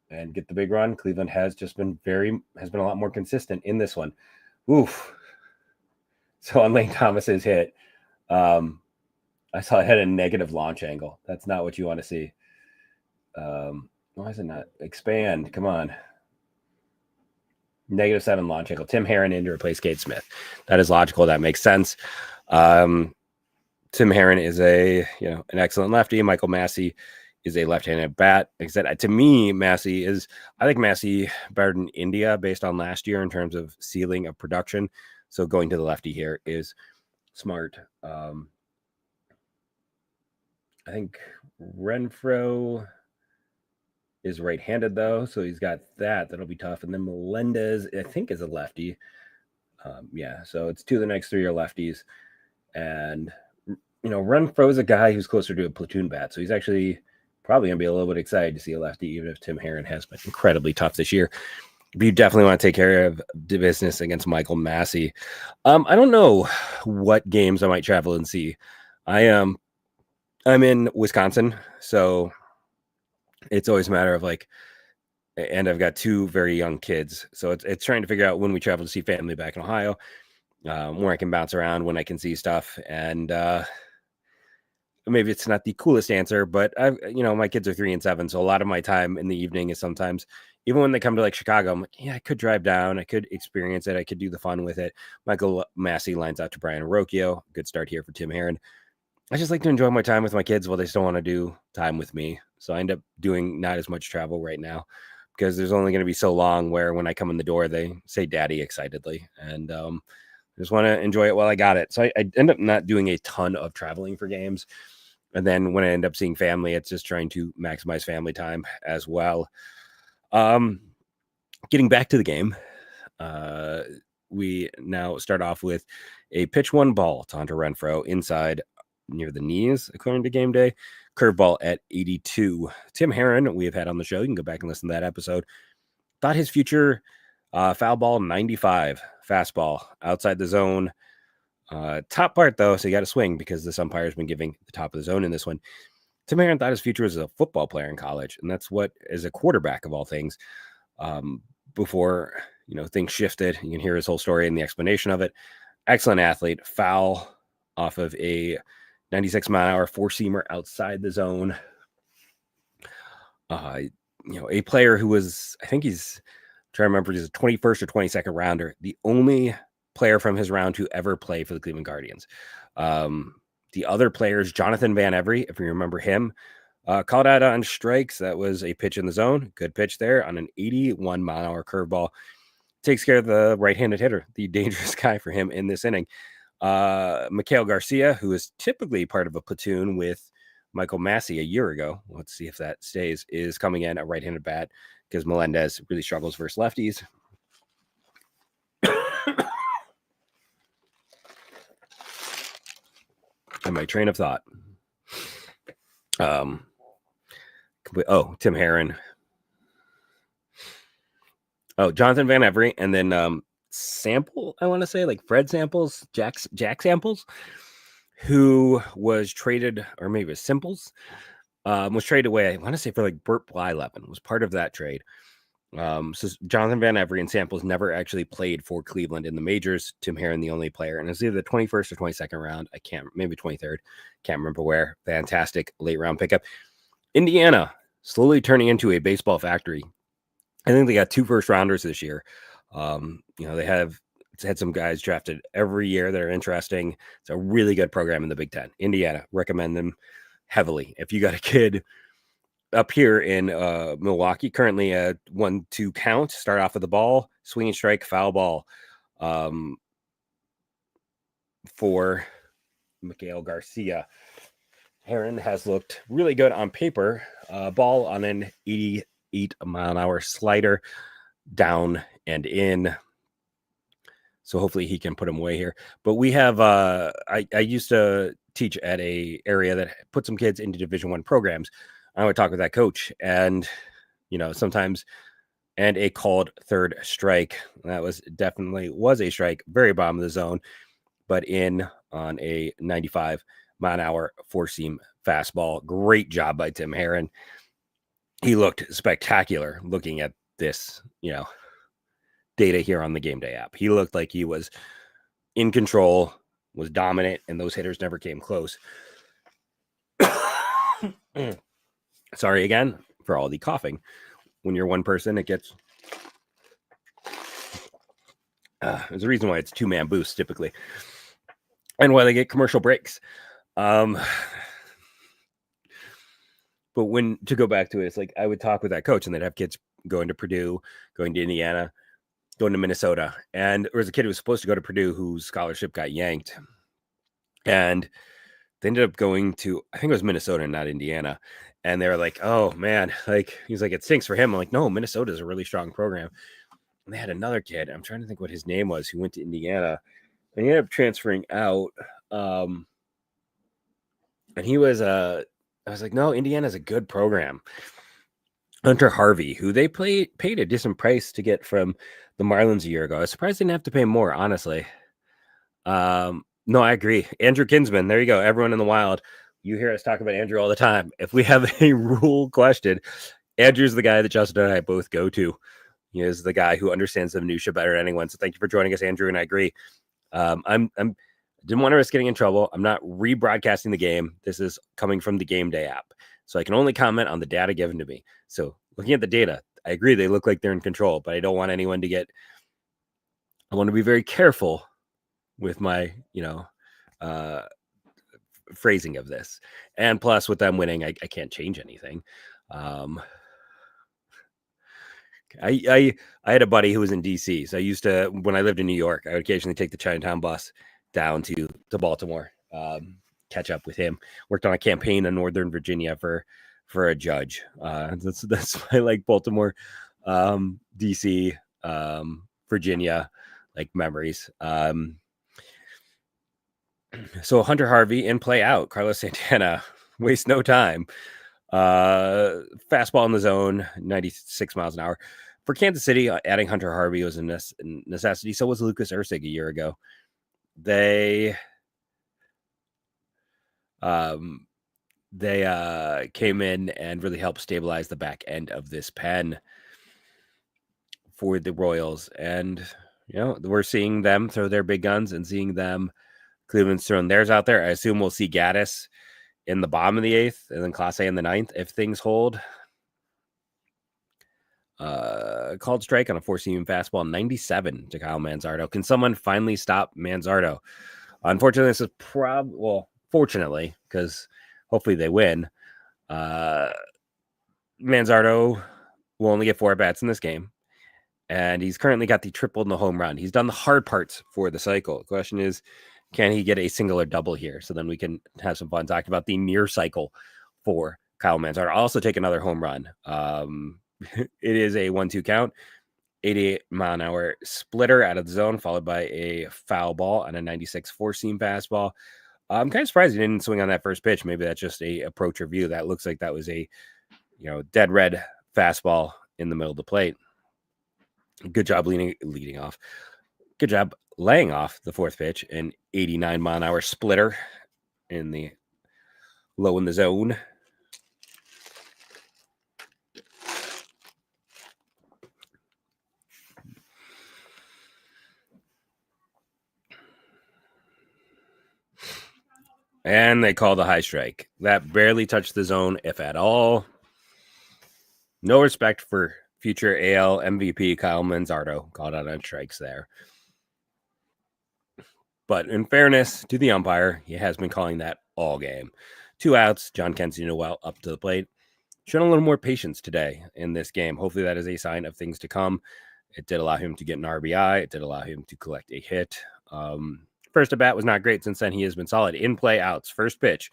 and get the big run. Cleveland has been a lot more consistent in this one. Oof. So on Lane Thomas's hit, I saw it had a negative launch angle. That's not what you want to see. Why is it not expand? Come on. -7 launch angle. Tim Herron in to replace Cade Smith. That is logical. That makes sense. Tim Herron is an excellent lefty. Michael Massey is a left-handed bat. Like I said, to me, I like Massey better than India based on last year in terms of ceiling of production. So going to the lefty here is smart. I think Renfroe is right-handed though, so he's got that. That'll be tough. And then Melendez, I think, is a lefty. So it's 2 of the next 3 are lefties. And Renfroe is a guy who's closer to a platoon bat, so he's actually probably gonna be a little bit excited to see a lefty, even if Tim Herron has been incredibly tough this year. But you definitely want to take care of the business against Michael Massey. I don't know what games I might travel and see. I'm in Wisconsin, so it's always a matter of and I've got 2 very young kids, so it's trying to figure out when we travel to see family back in Ohio, where I can bounce around, when I can see stuff, and maybe it's not the coolest answer, but my kids are 3 and 7, so a lot of my time in the evening is sometimes, even when they come to Chicago, I'm like, yeah, I could drive down, I could experience it, I could do the fun with it. Michael Massey lines out to Brian Arocchio. Good start here for Tim Herron. I just like to enjoy my time with my kids while they still want to do time with me. So I end up doing not as much travel right now because there's only going to be so long where when I come in the door, they say daddy excitedly. And I just want to enjoy it while I got it. So I end up not doing a ton of traveling for games. And then when I end up seeing family, it's just trying to maximize family time as well. Getting back to the game, we now start off with a pitch 1 ball to Hunter Renfroe inside near the knees, according to Game Day. Curveball at 82. Tim Herron, we have had on the show. You can go back and listen to that episode. Thought his future Foul ball 95, fastball outside the zone. Top part though, so you got to swing because this umpire's been giving the top of the zone in this one. Tim Herron thought his future was as a football player in college, and that's what as a quarterback of all things. Before things shifted, you can hear his whole story and the explanation of it. Excellent athlete. Foul off of a 96-mile-an-hour four-seamer outside the zone. A player who was, I think he's trying to remember, he's a 21st or 22nd rounder. The only player from his round to ever play for the Cleveland Guardians. The other players, Jonathan Van Every, if you remember him, called out on strikes. That was a pitch in the zone. Good pitch there on an 81-mile-an-hour curveball. Takes care of the right-handed hitter, the dangerous guy for him in this inning. Mikhail Garcia, who is typically part of a platoon with Michael Massey a year ago, let's see if that stays, is coming in a right-handed bat because Melendez really struggles versus lefties. And my train of thought. Tim Herron. Jonathan Van Every, and then Sample, I want to say, like Fred Samples, Jack Samples, who was traded, or maybe it was Simples, was traded away, I want to say, for like Burt Blyleven, was part of that trade. So Jonathan Van Every and Samples never actually played for Cleveland in the majors. Tim Herron, the only player, and it's either the 21st or 22nd round. Maybe 23rd. Can't remember where. Fantastic late round pickup. Indiana, slowly turning into a baseball factory. I think they got 2 first rounders this year. They have had some guys drafted every year that are interesting. It's a really good program in the Big Ten. Indiana, recommend them heavily. If you got a kid up here in Milwaukee, currently a 1-2 count, start off with the ball, swinging strike, foul ball for Mikhail Garcia. Herron has looked really good on paper. Ball on an 88-mile-an-hour slider, down and in. So hopefully he can put him away here. But we have, I used to teach at a area that put some kids into Division I programs. I would talk with that coach and, sometimes, and a called third strike. That was a strike, very bottom of the zone, but in on a 95-mile-an-hour four-seam fastball. Great job by Tim Herron. He looked spectacular looking at this, data here on the Game Day app. He looked like he was in control, was dominant, and those hitters never came close. Sorry again for all the coughing. When you're one person, it gets... there's a reason why it's 2-man boost typically. And why they get commercial breaks. But to go back to it, it's like I would talk with that coach and they'd have kids going to Purdue, going to Indiana, going to Minnesota. And there was a kid who was supposed to go to Purdue whose scholarship got yanked. And they ended up going to, I think it was Minnesota, not Indiana. And they were like, oh man, he's like, it stinks for him. I'm like, no, Minnesota is a really strong program. And they had another kid, I'm trying to think what his name was, who went to Indiana. And he ended up transferring out. And he was, I was like, no, Indiana's a good program. Hunter Harvey, who they paid a decent price to get from the Marlins a year ago. I was surprised they didn't have to pay more, honestly. No, I agree. Andrew Kinsman, there you go. Everyone in the wild. You hear us talk about Andrew all the time. If we have a rule question, Andrew's the guy that Justin and I both go to. He is the guy who understands the minutia better than anyone. So thank you for joining us, Andrew, and I agree. I'm didn't want to risk getting in trouble. I'm not rebroadcasting the game. This is coming from the Game Day app. So I can only comment on the data given to me. So looking at the data, I agree they look like they're in control, but I don't want anyone to get, I want to be very careful with my, phrasing of this. And plus with them winning, I can't change anything. I had a buddy who was in DC. So I used to, when I lived in New York, I would occasionally take the Chinatown bus down to Baltimore, catch up with him. Worked on a campaign in Northern Virginia for a judge. That's my like Baltimore, DC, Virginia, like memories. So Hunter Harvey in play out. Carlos Santana waste no time. Fastball in the zone, 96 miles an hour. For Kansas City, adding Hunter Harvey was a necessity. So was Lucas Ursig a year ago. They came in and really helped stabilize the back end of this pen for the Royals. And, we're seeing them throw their big guns and seeing them, Cleveland's throwing theirs out there. I assume we'll see Gaddis in the bottom of the 8th and then Clase in the 9th if things hold. Called strike on a 4-seam fastball, 97 to Kyle Manzardo. Can someone finally stop Manzardo? Unfortunately, this is fortunately, because hopefully they win. Manzardo will only get 4 at-bats in this game, and he's currently got the triple and the home run. He's done the hard parts for the cycle. The question is, can he get a single or double here? So then we can have some fun talking about the near cycle for Kyle Manzardo. I'll also take another home run. It is a 1-2 count, 88-mile-an-hour splitter out of the zone, followed by a foul ball and a 96 4-seam fastball. I'm kind of surprised he didn't swing on that first pitch. Maybe that's just a approach review. That looks like that was a, dead red fastball in the middle of the plate. Good job leading off. Good job laying off the 4th pitch, an 89-mile-an-hour splitter in the low in the zone. And they call the high strike. That barely touched the zone, if at all. No respect for future AL MVP Kyle Manzardo. Called out on strikes there. But in fairness to the umpire, he has been calling that all game. 2 outs, John Kensey Noel up to the plate. Showing a little more patience today in this game. Hopefully that is a sign of things to come. It did allow him to get an RBI. It did allow him to collect a hit. First at bat was not great. Since then, he has been solid. In play outs. First pitch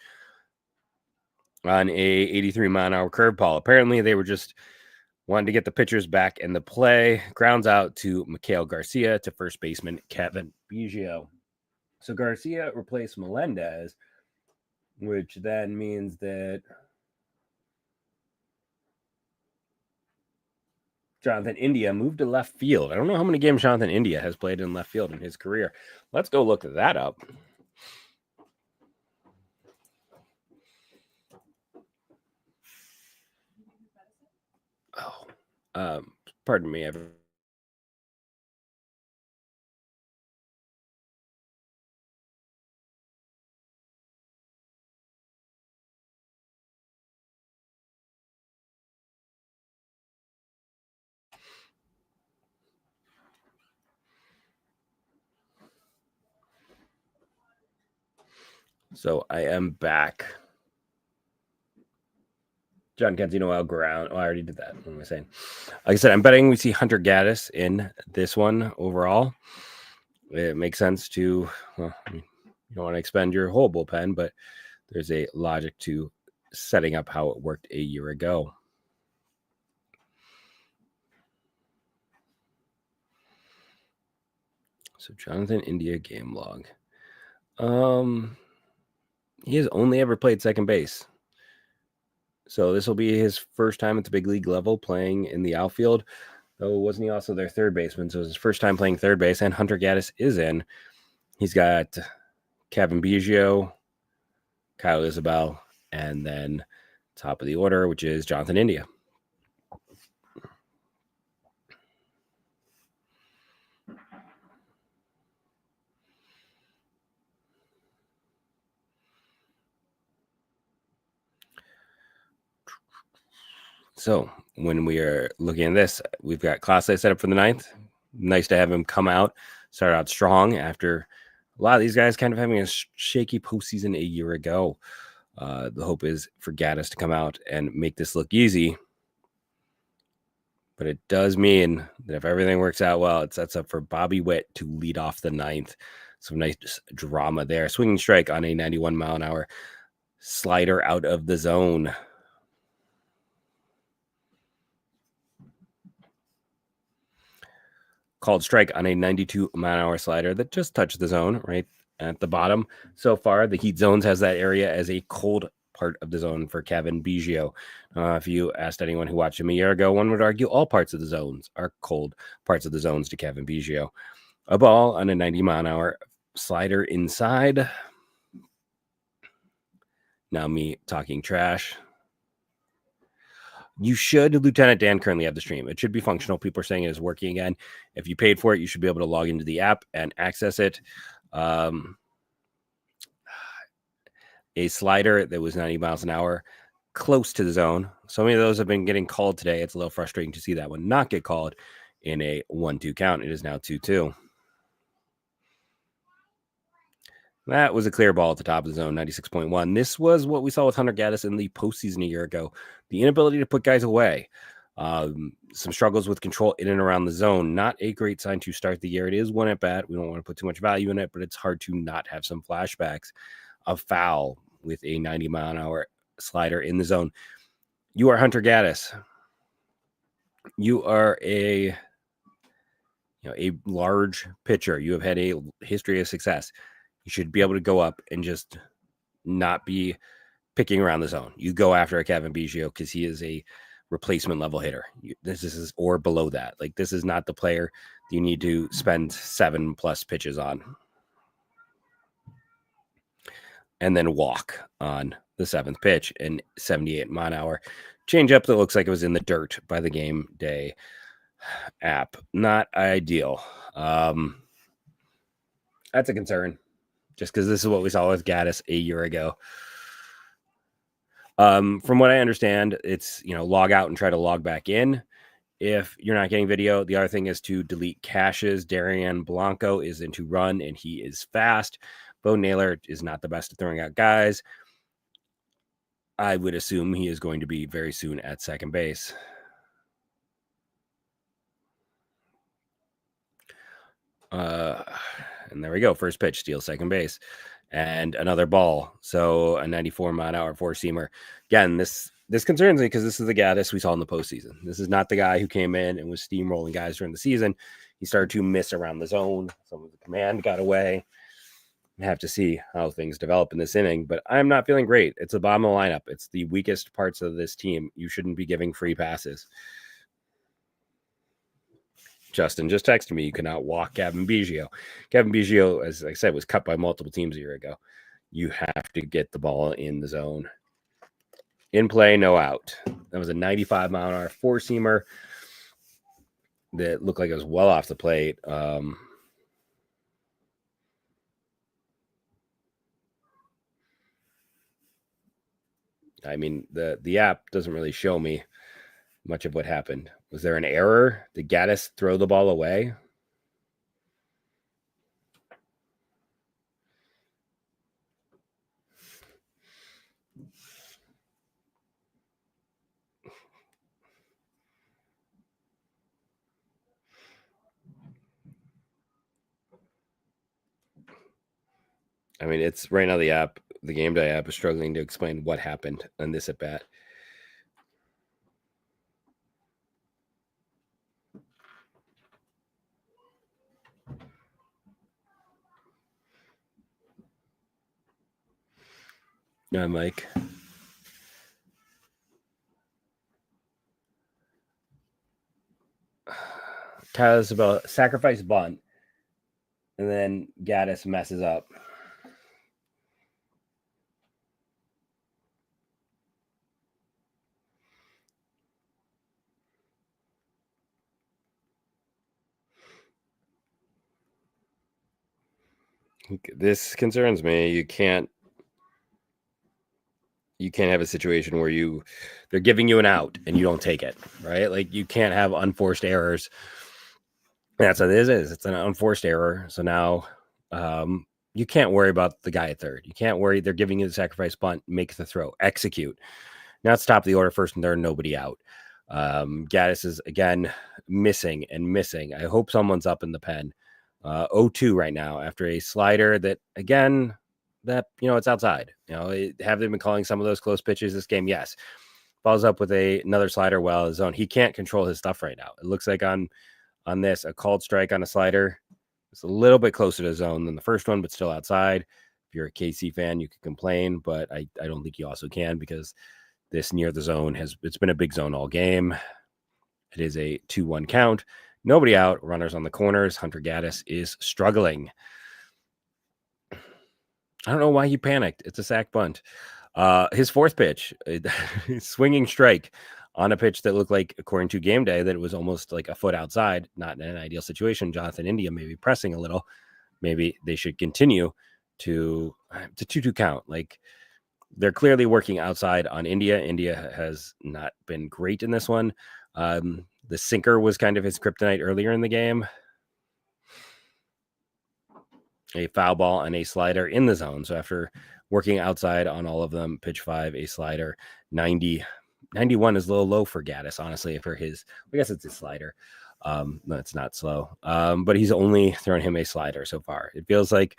on a 83-mile-an-hour curveball. Apparently, they were just wanting to get the pitchers back in the play. Grounds out to Mikhail Garcia to first baseman Kevin Biggio. So Garcia replaced Melendez, which then means that Jonathan India moved to left field. I don't know how many games Jonathan India has played in left field in his career. Let's go look that up. Pardon me. So I am back. John Kensey Noel ground. Oh, I already did that. What am I saying? Like I said, I'm betting we see Hunter Gaddis in this one overall. It makes sense to, you don't want to expend your whole bullpen, but there's a logic to setting up how it worked a year ago. So Jonathan India game log. He has only ever played second base. So this will be his first time at the big league level playing in the outfield. Though wasn't he also their third baseman? So it's his first time playing third base, and Hunter Gaddis is in. He's got Kevin Biggio, Kyle Isabel, and then top of the order, which is Jonathan India. So when we are looking at this, we've got Clase set up for the 9th. Nice to have him come out, start out strong after a lot of these guys kind of having a shaky postseason a year ago. The hope is for Gaddis to come out and make this look easy. But it does mean that if everything works out well, it sets up for Bobby Witt to lead off the 9th. Some nice drama there. Swinging strike on a 91-mile-an-hour slider out of the zone. Called strike on a 92-mile-an-hour slider that just touched the zone right at the bottom. So far, the Heat Zones has that area as a cold part of the zone for Kevin Biggio. If you asked anyone who watched him a year ago, one would argue all parts of the zones are cold parts of the zones to Kevin Biggio. A ball on a 90-mile-an-hour slider inside. Now me talking trash. You should, Lieutenant Dan, currently have the stream. It should be functional. People are saying it is working again. If you paid for it, you should be able to log into the app and access it. A slider that was 90 miles an hour, close to the zone. So many of those have been getting called today. It's a little frustrating to see that one not get called in a 1-2 count. It is now 2-2. That was a clear ball at the top of the zone, 96.1. This was what we saw with Hunter Gaddis in the postseason a year ago. The inability to put guys away. Some struggles with control in and around the zone. Not a great sign to start the year. It is one at bat. We don't want to put too much value in it, but it's hard to not have some flashbacks of foul with a 90-mile-an-hour slider in the zone. You are Hunter Gaddis. You are a large pitcher. You have had a history of success. You should be able to go up and just not be picking around the zone. You go after a Kevin Biggio because he is a replacement level hitter. This is or below that. Like, this is not the player you need to spend 7+ pitches on and then walk on the 7th pitch and 78-mile-an-hour changeup that looks like it was in the dirt by the game day app. Not ideal. That's a concern. Just because this is what we saw with Gaddis a year ago. From what I understand, it's, log out and try to log back in if you're not getting video. The other thing is to delete caches. Darian Blanco is into run, and he is fast. Bo Naylor is not the best at throwing out guys. I would assume he is going to be very soon at second base. And there we go. First pitch, steals second base, and another ball. So a 94-mile-an-hour four-seamer. Again, this concerns me because this is the Gaddis we saw in the postseason. This is not the guy who came in and was steamrolling guys during the season. He started to miss around the zone. Some of the command got away. I have to see how things develop in this inning, but I'm not feeling great. It's the bottom of the lineup. It's the weakest parts of this team. You shouldn't be giving free passes. Justin just texted me, you cannot walk Kevin Biggio. Kevin Biggio, as I said, was cut by multiple teams a year ago. You have to get the ball in the zone. In play, no out. That was a 95-mile-an-hour four-seamer that looked like it was well off the plate. I mean, the app doesn't really show me much of what happened. Was there an error? Did Gaddis throw the ball away? I mean, it's right now the game day app is struggling to explain what happened on this at bat. No, Mike. Tyler's about sacrifice bunt, and then Gaddis messes up. This concerns me. You can't have a situation where they're giving you an out and you don't take it, right? Like, you can't have unforced errors. That's what this is. It's an unforced error. So now you can't worry about the guy at third. You can't worry. They're giving you the sacrifice bunt, make the throw, execute. Now it's top of the order, first and third, nobody out. Gaddis is, again, missing. I hope someone's up in the pen. 0-2 right now after a slider that, again, it's outside. Have they been calling some of those close pitches this game? Yes. Follows up with another slider well in his zone. He can't control his stuff right now. It looks like on this, a called strike on a slider. It's a little bit closer to the zone than the first one, but still outside. If you're a KC fan, you could complain, but I don't think you also can, because this near the zone it's been a big zone all game. It is a 2-1 count. Nobody out. Runners on the corners. Hunter Gaddis is struggling. I don't know why he panicked. It's a sack bunt. His fourth pitch, swinging strike on a pitch that looked like, according to Game Day, that it was almost like a foot outside. Not in an ideal situation. Jonathan India maybe pressing a little. Maybe they should continue to 2-2 count. Like, they're clearly working outside on India. India has not been great in this one. The sinker was kind of his kryptonite earlier in the game. A foul ball and a slider in the zone. So after working outside on all of them, pitch 5, a slider. 91 is a little low for Gaddis, honestly, for his, I guess it's his slider. No, it's not slow. But he's only thrown him a slider so far. It feels like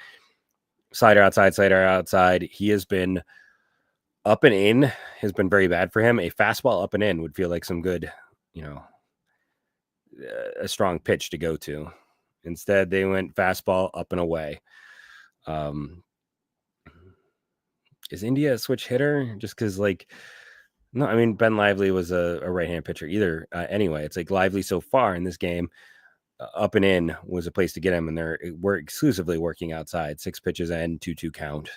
slider outside. He has been up and in, has been very bad for him. A fastball up and in would feel like some good, a strong pitch to go to. Instead, they went fastball up and away. Is India a switch hitter? Just because, no, I mean, Ben Lively was a right-hand pitcher either. Anyway, it's like Lively so far in this game, up and in was a place to get him, and we're exclusively working outside. 6 pitches and 2-2 count.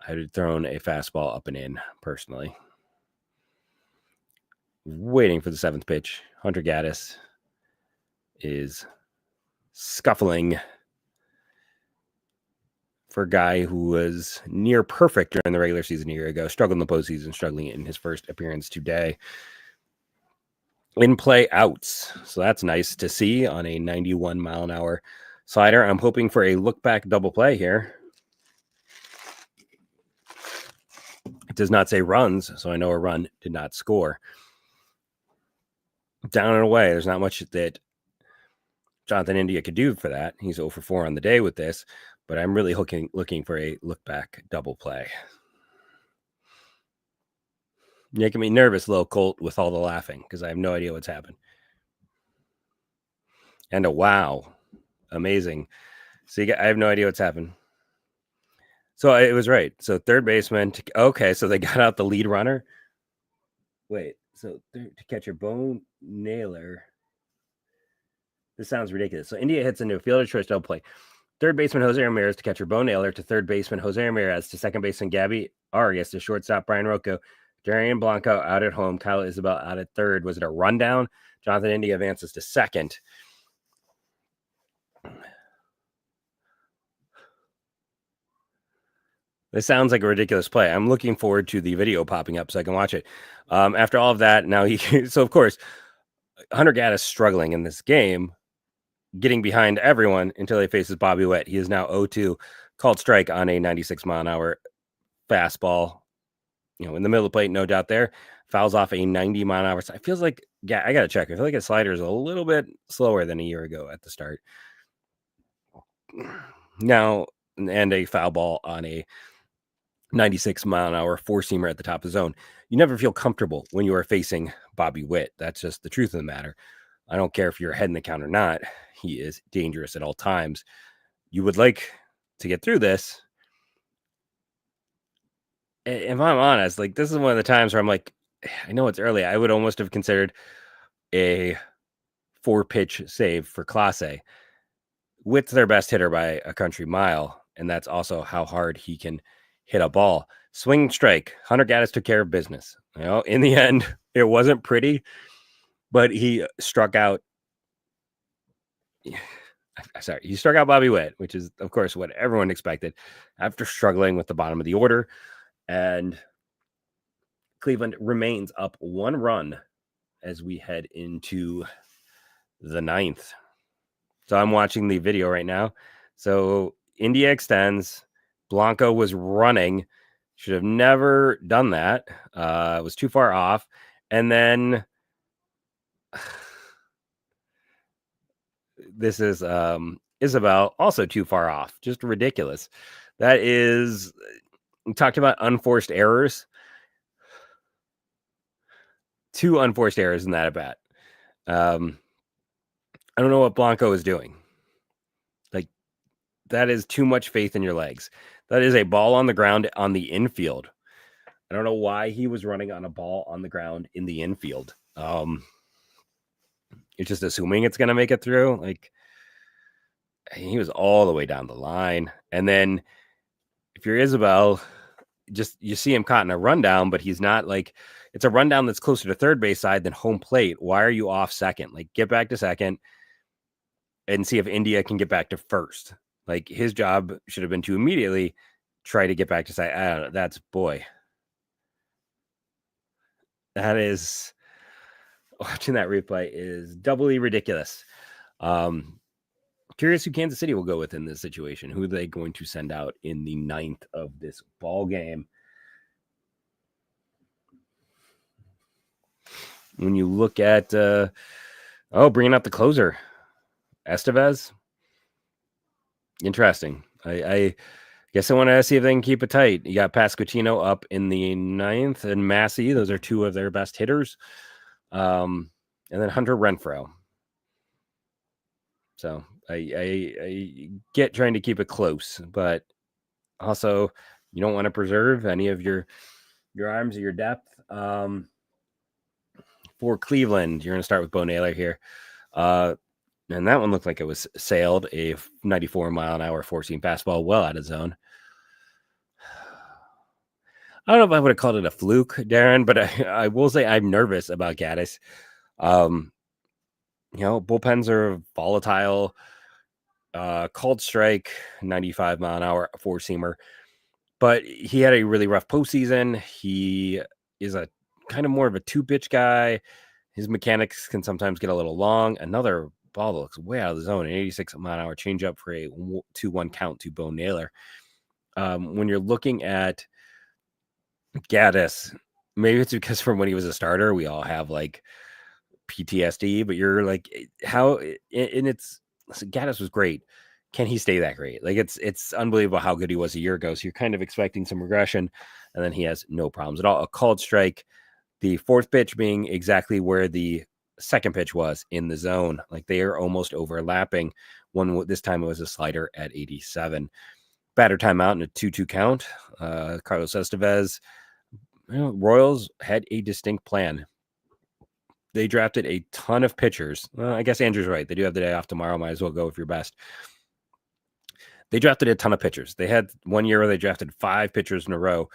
I would have thrown a fastball up and in, personally. Waiting for the 7th pitch. Hunter Gaddis is scuffling for a guy who was near perfect during the regular season a year ago, struggled in the postseason, struggling in his first appearance today. In play outs. So that's nice to see on a 91 mile an hour slider. I'm hoping for a look back double play here. It does not say runs, so I know a run did not score. Down and away. There's not much that Jonathan India could do for that. He's 0 for 4 on the day with this, but I'm really looking for a look back double play. Making me nervous, little Colt, with all the laughing, because I have no idea what's happened. And a wow. Amazing. So I have no idea what's happened. So it was right. So third baseman. Okay, so they got out the lead runner. Wait, so to catcher Bo Naylor. This sounds ridiculous. So India hits into a fielder choice double play. Third baseman Jose Ramirez to catcher Bo Naylor, to third baseman Jose Ramirez, to second baseman Gabby Arias, to shortstop Brian Rocco, Darian Blanco out at home, Kyle Isabel out at third. Was it a rundown? Jonathan India advances to second. This sounds like a ridiculous play. I'm looking forward to the video popping up so I can watch it. After all of that, now so of course, Hunter Gaddis struggling in this game, getting behind everyone until he faces Bobby Witt. He is now 0-2, called strike on a 96 mile an hour fastball. In the middle of the plate, no doubt there. Fouls off a 90 mile an hour. It feels like, I got to check. I feel like a slider is a little bit slower than a year ago at the start. Now, and a foul ball on a 96 mile an hour four-seamer at the top of the zone. You never feel comfortable when you are facing Bobby Witt. That's just the truth of the matter. I don't care if you're ahead in the count or not. He is dangerous at all times. You would like to get through this. If I'm honest, this is one of the times where I'm like, I know it's early. I would almost have considered a 4-pitch save for Clase. Witt's their best hitter by a country mile, and that's also how hard he can hit a ball. Swing strike. Hunter Gaddis took care of business. In the end, it wasn't pretty, but he struck out. Sorry, he struck out Bobby Witt, which is, of course, what everyone expected after struggling with the bottom of the order. And Cleveland remains up 1 run as we head into the 9th. So I'm watching the video right now. So India extends. Blanco was running. Should have never done that. It was too far off. And then this is Isabel, also too far off. Just ridiculous. That is, we talked about unforced errors. 2 unforced errors in that at bat. I don't know what Blanco is doing. That is too much faith in your legs. That is a ball on the ground on the infield. I don't know why he was running on a ball on the ground in the infield. You're just assuming it's going to make it through. Like, he was all the way down the line. And then if you're Isabel, you see him caught in a rundown, but he's not like, it's a rundown that's closer to third base side than home plate. Why are you off second? Like, get back to second and see if India can get back to first. Like, his job should have been to immediately try to get back to second. I don't know. That's, boy. That is, watching that replay is doubly ridiculous. Curious who Kansas City will go with in this situation. Who are they going to send out in the 9th of this ball game? When you look at, bringing out the closer, Estevez. Interesting. I guess I want to see if they can keep it tight. You got Pasquantino up in the 9th and Massey. Those are two of their best hitters. And then Hunter Renfroe. So I get trying to keep it close, but also you don't want to preserve any of your arms or your depth. For Cleveland, you're going to start with Bo Naylor here. And that one looked like it was sailed, a 94-mile-an-hour four-seam fastball well out of zone. I don't know if I would have called it a fluke, Darren, but I will say I'm nervous about Gaddis. Bullpens are volatile. Called strike, 95-mile-an-hour four-seamer. But he had a really rough postseason. He is a kind of more of a two-pitch guy. His mechanics can sometimes get a little long. Another ball that looks way out of the zone, an 86-mile-an-hour changeup for a 2-1 count to Bo Naylor. When you're looking at Gaddis, maybe it's because from when he was a starter, we all have like PTSD, but you're like, how, and it's, Gaddis was great. Can he stay that great? Like, it's unbelievable how good he was a year ago. So you're kind of expecting some regression, and then he has no problems at all. A called strike, the fourth pitch being exactly where the second pitch was in the zone. Like, they are almost overlapping. This time it was a slider at 87. Batter timeout and a 2-2 count. Carlos Estevez. Royals had a distinct plan. They drafted a ton of pitchers. Well, I guess Andrew's right. They do have the day off tomorrow. Might as well go with your best. They drafted a ton of pitchers. They had one year where they drafted 5 pitchers in a row.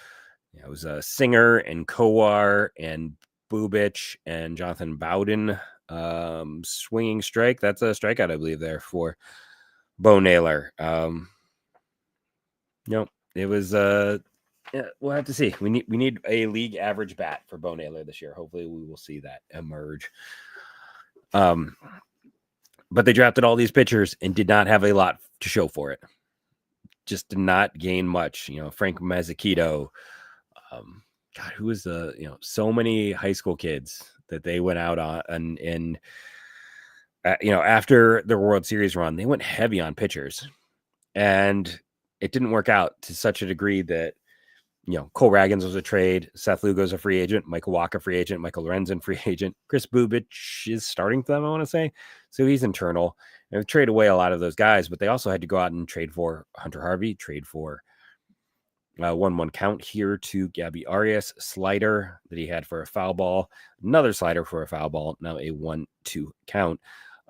It was Singer and Kowar and Bubich and Jonathan Bowden. Swinging strike. That's a strikeout, I believe, there for Bo Naylor. It was we'll have to see. We need a league average bat for Bo Naylor this year. Hopefully we will see that emerge. But they drafted all these pitchers and did not have a lot to show for it. Just did not gain much. Frank Mazzucato. God, who was so many high school kids that they went out on and after the World Series run, they went heavy on pitchers, and it didn't work out to such a degree that Cole Ragans was a trade, Seth Lugo's a free agent, Michael Wacha free agent, Michael Lorenzen free agent, Chris Bubich is starting for them, I want to say, so he's internal. And they've traded away a lot of those guys, but they also had to go out and trade for Hunter Harvey, trade for 1-1 count here to Gabby Arias, slider that he had for a foul ball, another slider for a foul ball, now a 1-2 count.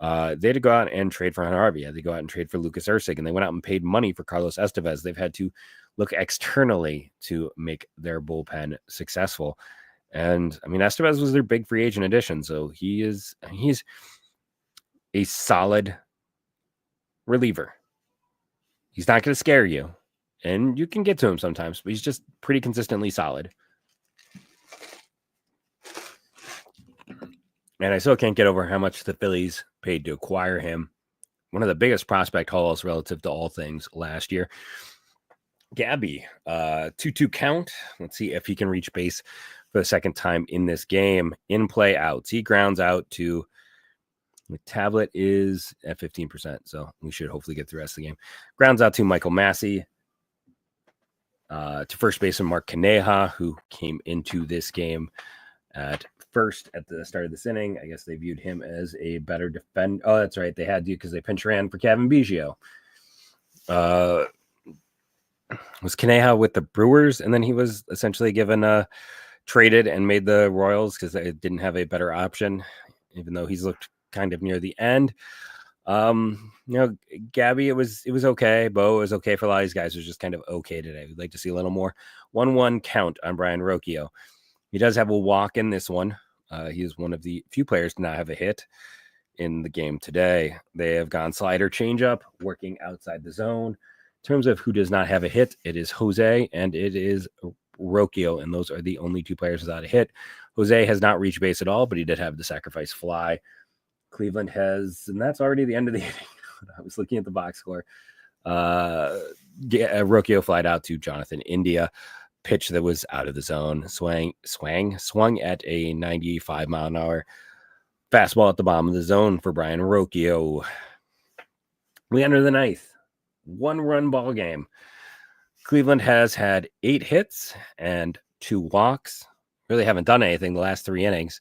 They had to go out and trade for Hunter Harvey. They had to go out and trade for Lucas Erceg, and they went out and paid money for Carlos Estevez. They've had to look externally to make their bullpen successful. And I mean, Estevez was their big free agent addition, so he's a solid reliever. He's not going to scare you, and you can get to him sometimes, but he's just pretty consistently solid. And I still can't get over how much the Phillies paid to acquire him. One of the biggest prospect hauls relative to all things last year. Gabby, 2-2 count. Let's see if he can reach base for the second time in this game. In play outs. He grounds out to, the tablet is at 15%, so we should hopefully get the rest of the game. Grounds out to Michael Massey. To first baseman Mark Kaneha, who came into this game at first at the start of this inning. I guess they viewed him as a better defender. Oh, that's right. They had to because they pinch ran for Kevin Biggio. was Kaneha with the Brewers, and then he was essentially given traded and made the Royals because they didn't have a better option, even though he's looked kind of near the end. Gabby, it was okay. Bo, it was okay for a lot of these guys. It was just kind of okay today. We'd like to see a little more 1-1 count on Brian Rocchio. He does have a walk in this one. He is one of the few players to not have a hit in the game today. They have gone slider changeup, working outside the zone. In terms of who does not have a hit, it is Jose and it is Rocchio, and those are the only two players without a hit. Jose has not reached base at all, but he did have the sacrifice fly. Cleveland has, and that's already the end of the inning. I was looking at the box score. Rocchio flied out to Jonathan India. Pitch that was out of the zone. Swung at a 95 mile an hour fastball at the bottom of the zone for Brian Rocchio. We enter the ninth. 1-run ball game. Cleveland has had 8 hits and 2 walks. Really haven't done anything the last 3 innings.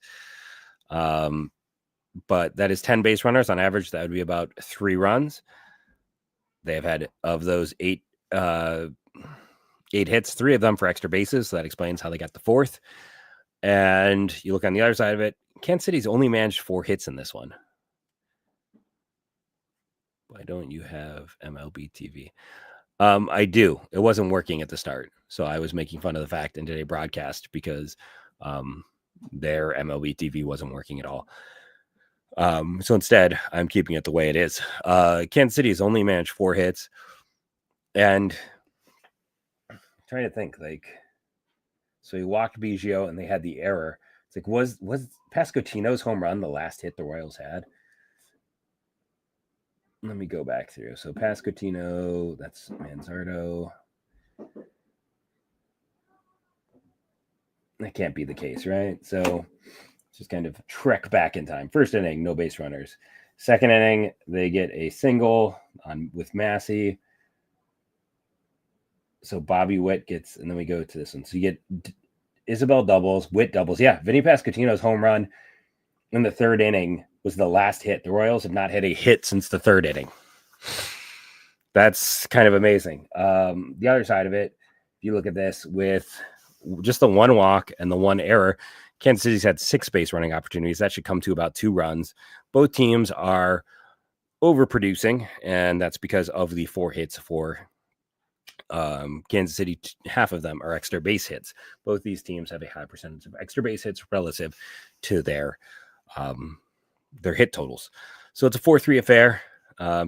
But that is 10 base runners. On average, that would be about 3 runs. They have had, of those 8 hits, 3 of them for extra bases. So that explains how they got the 4th. And you look on the other side of it, Kansas City's only managed 4 hits in this one. Why don't you have MLB TV? I do. It wasn't working at the start. So I was making fun of the fact in today's broadcast because their MLB TV wasn't working at all. So instead, I'm keeping it the way it is. Kansas City has only managed 4 hits. And I'm trying to think, so he walked Biggio and they had the error. It's like, was Pasquantino's home run the last hit the Royals had? Let me go back through. So Pasquantino, that's Manzardo. That can't be the case, right? So just kind of trek back in time. First inning, no base runners. Second inning, they get a single with Massey. So Bobby Witt gets, and then we go to this one. So you get Isabel doubles, Witt doubles. Yeah, Vinny Pasquantino's home run in the 3rd inning was the last hit. The Royals have not had a hit since the 3rd inning. That's kind of amazing. The other side of it, if you look at this with just the 1 walk and the 1 error, Kansas City's had 6 base running opportunities. That should come to about 2 runs. Both teams are overproducing, and that's because of the 4 hits for Kansas City. Half of them are extra base hits. Both these teams have a high percentage of extra base hits relative to their hit totals. So it's a 4-3 affair.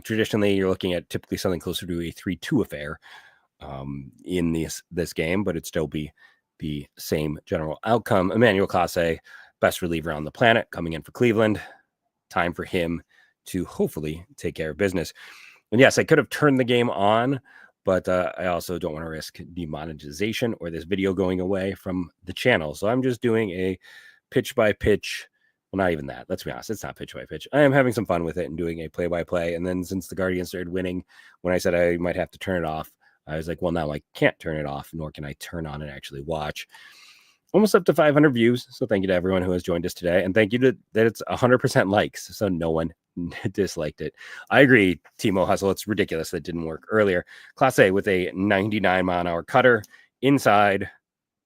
Traditionally, you're looking at typically something closer to a 3-2 affair in this game, but it'd still be the same general outcome. Emmanuel Clase, best reliever on the planet, coming in for Cleveland. Time for him to hopefully take care of business. And yes, I could have turned the game on, but I also don't want to risk demonetization or this video going away from the channel. So I'm just doing a pitch by pitch. Well, not even that. Let's be honest. It's not pitch by pitch. I am having some fun with it and doing a play by play. And then since the Guardians started winning, when I said I might have to turn it off, I was like, well, now I can't turn it off, nor can I turn on and actually watch. Almost up to 500 views. So thank you to everyone who has joined us today. And thank you that it's 100% likes. So no one disliked it. I agree, Timo Hustle. It's ridiculous that didn't work earlier. Class A with a 99 mile an hour cutter inside,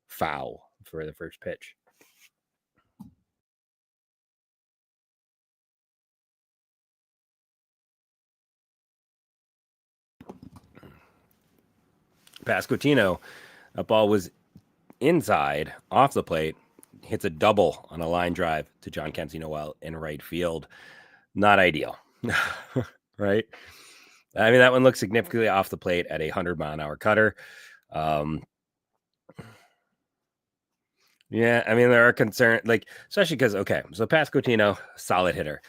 foul for the first pitch. Pasquantino, that ball was inside, off the plate, hits a double on a line drive to John Kensey-Noel in right field. Not ideal, right? I mean, that one looks significantly off the plate at a 100 mile an hour cutter. Yeah, I mean, there are concerns, especially because, okay, so Pasquantino, solid hitter.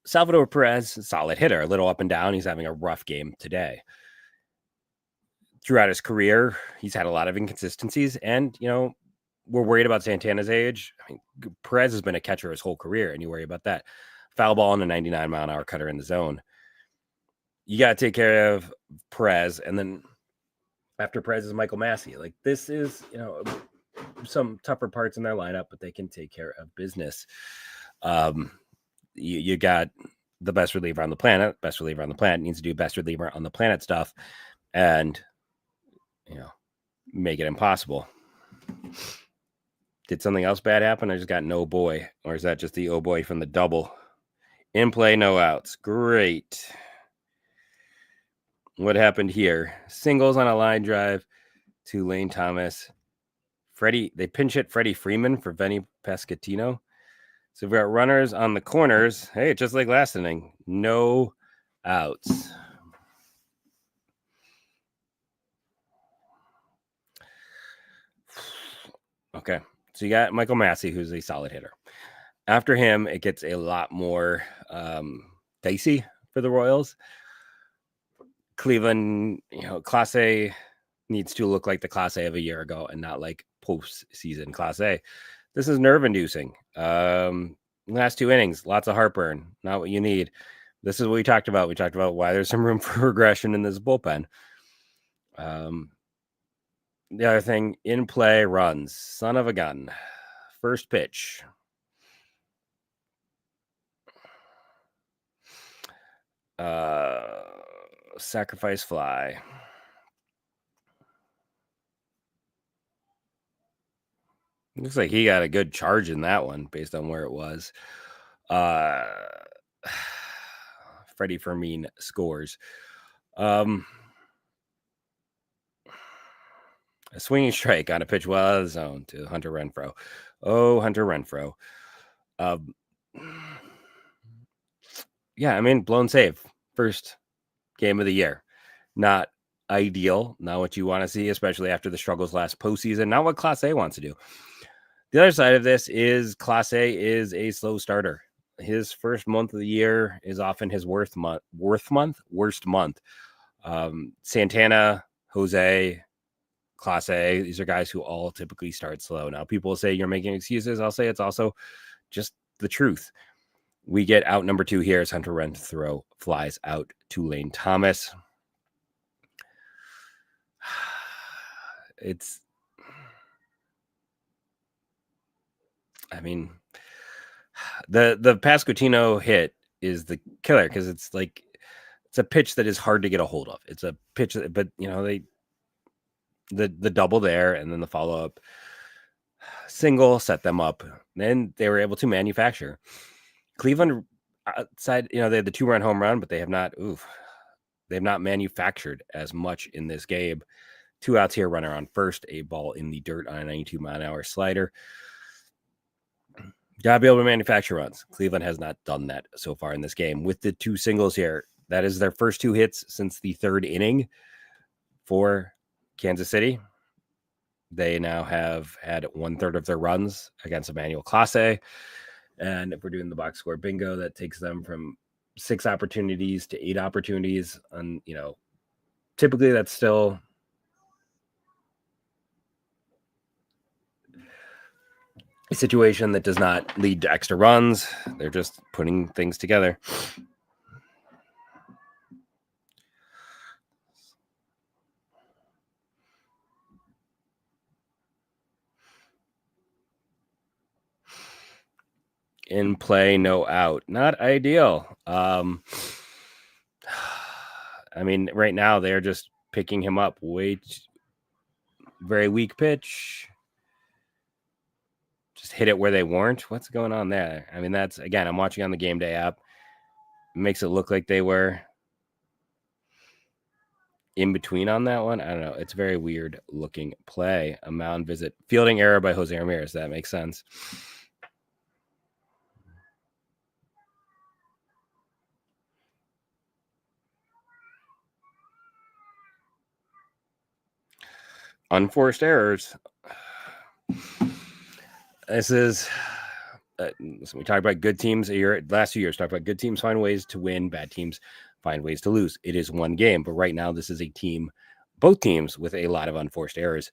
Salvador Perez, solid hitter, a little up and down. He's having a rough game today. Throughout his career, he's had a lot of inconsistencies, and, we're worried about Santana's age. I mean, Perez has been a catcher his whole career, and you worry about that. Foul ball and a 99 mile an hour cutter in the zone. You got to take care of Perez, and then after Perez is Michael Massey. This is, some tougher parts in their lineup, but they can take care of business. You got the best reliever on the planet. Best reliever on the planet needs to do best reliever on the planet stuff, and make it impossible. Did something else bad happen? I just got no boy, or is that just the oh boy from the double? In play, no outs. Great. What happened here? Singles on a line drive to Lane Thomas. They pinch hit Freddie Freeman for Vinny Pasquantino. So we've got runners on the corners. Hey, just like last inning, no outs. Okay, so you got Michael Massey, who's a solid hitter. After him, it gets a lot more dicey for the Royals. Cleveland, Class A needs to look like the Class A of a year ago and not like postseason Class A. This is nerve-inducing. Last 2 innings, lots of heartburn. Not what you need. This is what we talked about. We talked about why there's some room for regression in this bullpen. The other thing, in play, runs. Son of a gun. First pitch. Sacrifice fly. Looks like he got a good charge in that one based on where it was. Freddie Fermin scores. A swinging strike on a pitch well out of the zone to Hunter Renfroe. Oh, Hunter Renfroe. Yeah, I mean, blown save. First game of the year. Not ideal. Not what you want to see, especially after the struggles last postseason. Not what Class A wants to do. The other side of this is Class A is a slow starter. His first month of the year is often his worst month. Santana, Jose, Class A, these are guys who all typically start slow. Now, people will say you're making excuses. I'll say it's also just the truth. We get out number 2 here as Hunter Renfroe flies out to Lane Thomas. The Pasquantino hit is the killer because it's a pitch that is hard to get a hold of. It's a pitch, but the double there and then the follow up single set them up. Then they were able to manufacture. Cleveland outside, they had the 2-run home run, but they have not manufactured as much in this game. 2 outs here, runner on first, a ball in the dirt on a 92-mile-an-hour slider. Gotta be able to manufacture runs. Cleveland has not done that so far in this game. With the 2 singles here, that is their first 2 hits since the 3rd inning for Kansas City. They now have had 1/3 of their runs against Emmanuel Clase. And if we're doing the box score bingo, that takes them from 6 opportunities to 8 opportunities. And, typically that's still a situation that does not lead to extra runs. They're just putting things together. In play, no out. Not ideal. I mean, right now they're just picking him up. Very weak pitch. Just hit it where they weren't. What's going on there? I mean, that's, again, I'm watching on the Game Day app. It makes it look like they were in between on that one. I don't know. It's very weird looking play. A mound visit. Fielding error by Jose Ramirez. That makes sense. Unforced errors. This is we talked about good teams last 2 years. Talked about good teams find ways to win, bad teams find ways to lose. It is one game, but right now this is a team, both teams with a lot of unforced errors.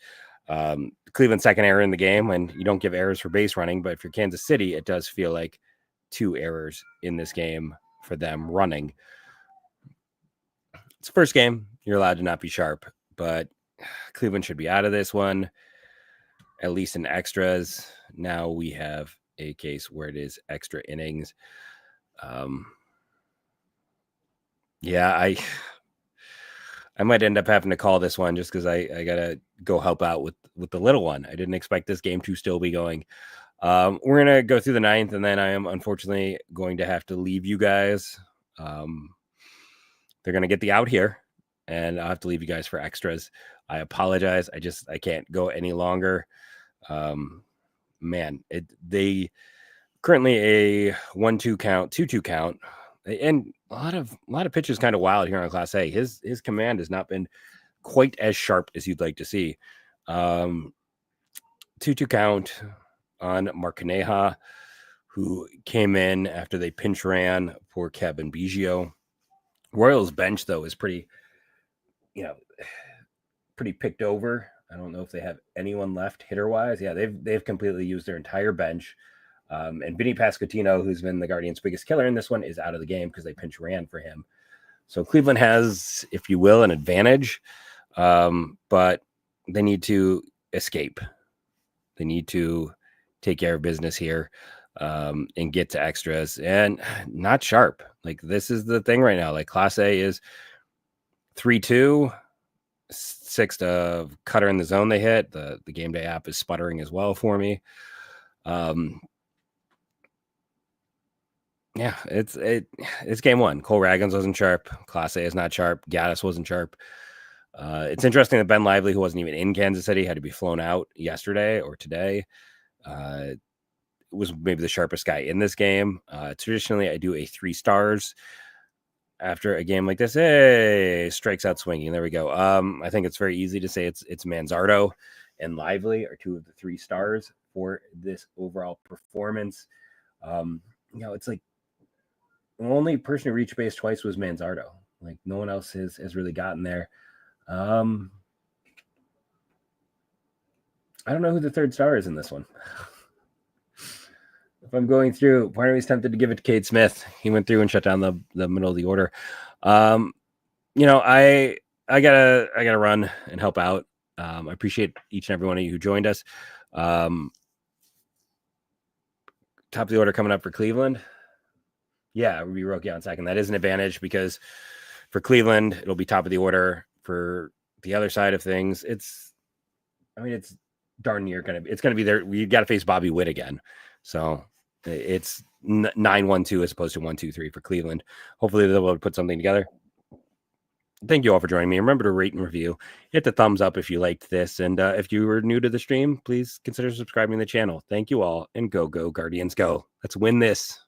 Cleveland's second error in the game, and you don't give errors for base running, but if you're Kansas City, it does feel like 2 errors in this game for them running. It's the first game. You're allowed to not be sharp, but Cleveland should be out of this one, at least in extras. Now we have a case where it is extra innings. Yeah, I might end up having to call this one just because I gotta go help out with the little one. I didn't expect this game to still be going. We're gonna go through the ninth, and then I am unfortunately going to have to leave you guys. They're gonna get the out here, and I'll have to leave you guys for extras. I apologize. I can't go any longer. Man, they currently a 1-2 count, 2-2 count, and a lot of pitches kind of wild here on Class A. His command has not been quite as sharp as you'd like to see. 2-2 count on Marcaneja, who came in after they pinch ran for Kevin Biggio. Royals bench though is pretty picked over. I don't know if they have anyone left hitter wise. Yeah, they've completely used their entire bench. And Vinny Pasquantino, who's been the Guardians' biggest killer in this one, is out of the game because they pinch ran for him. So Cleveland has, if you will, an advantage, but they need to escape. They need to take care of business here and get to extras, and not sharp. Like, this is the thing right now. Like, Class A is 3-2. 6 to cutter in the zone they hit. The game day app is sputtering as well for me. Yeah, it's game one. Cole Ragans wasn't sharp. Class A is not sharp. Gaddis wasn't sharp. It's interesting that Ben Lively, who wasn't even in Kansas City, had to be flown out yesterday or today. Was maybe the sharpest guy in this game. Traditionally, I do a 3 stars after a game like this. Hey, strikes out swinging. There we go. I think it's very easy to say it's Manzardo and Lively are 2 of the 3 stars for this overall performance. It's like the only person who reached base twice was Manzardo. Like, no one else has really gotten there. I don't know who the 3rd star is in this one. If I'm going through, part of me is tempted to give it to Cade Smith. He went through and shut down the middle of the order. I gotta run and help out. I appreciate each and every one of you who joined us. Top of the order coming up for Cleveland. Yeah, Ruby Roque on second. That is an advantage because for Cleveland, it'll be top of the order. For the other side of things, it's darn near it's gonna be there. You got to face Bobby Witt again, so it's 9-1-2 as opposed to 1-2-3 for Cleveland. Hopefully they'll be able to put something together. Thank you all for joining me. Remember to rate and review. Hit the thumbs up if you liked this, and if you were new to the stream, please consider subscribing to the channel. Thank you all, and go Guardians, go! Let's win this.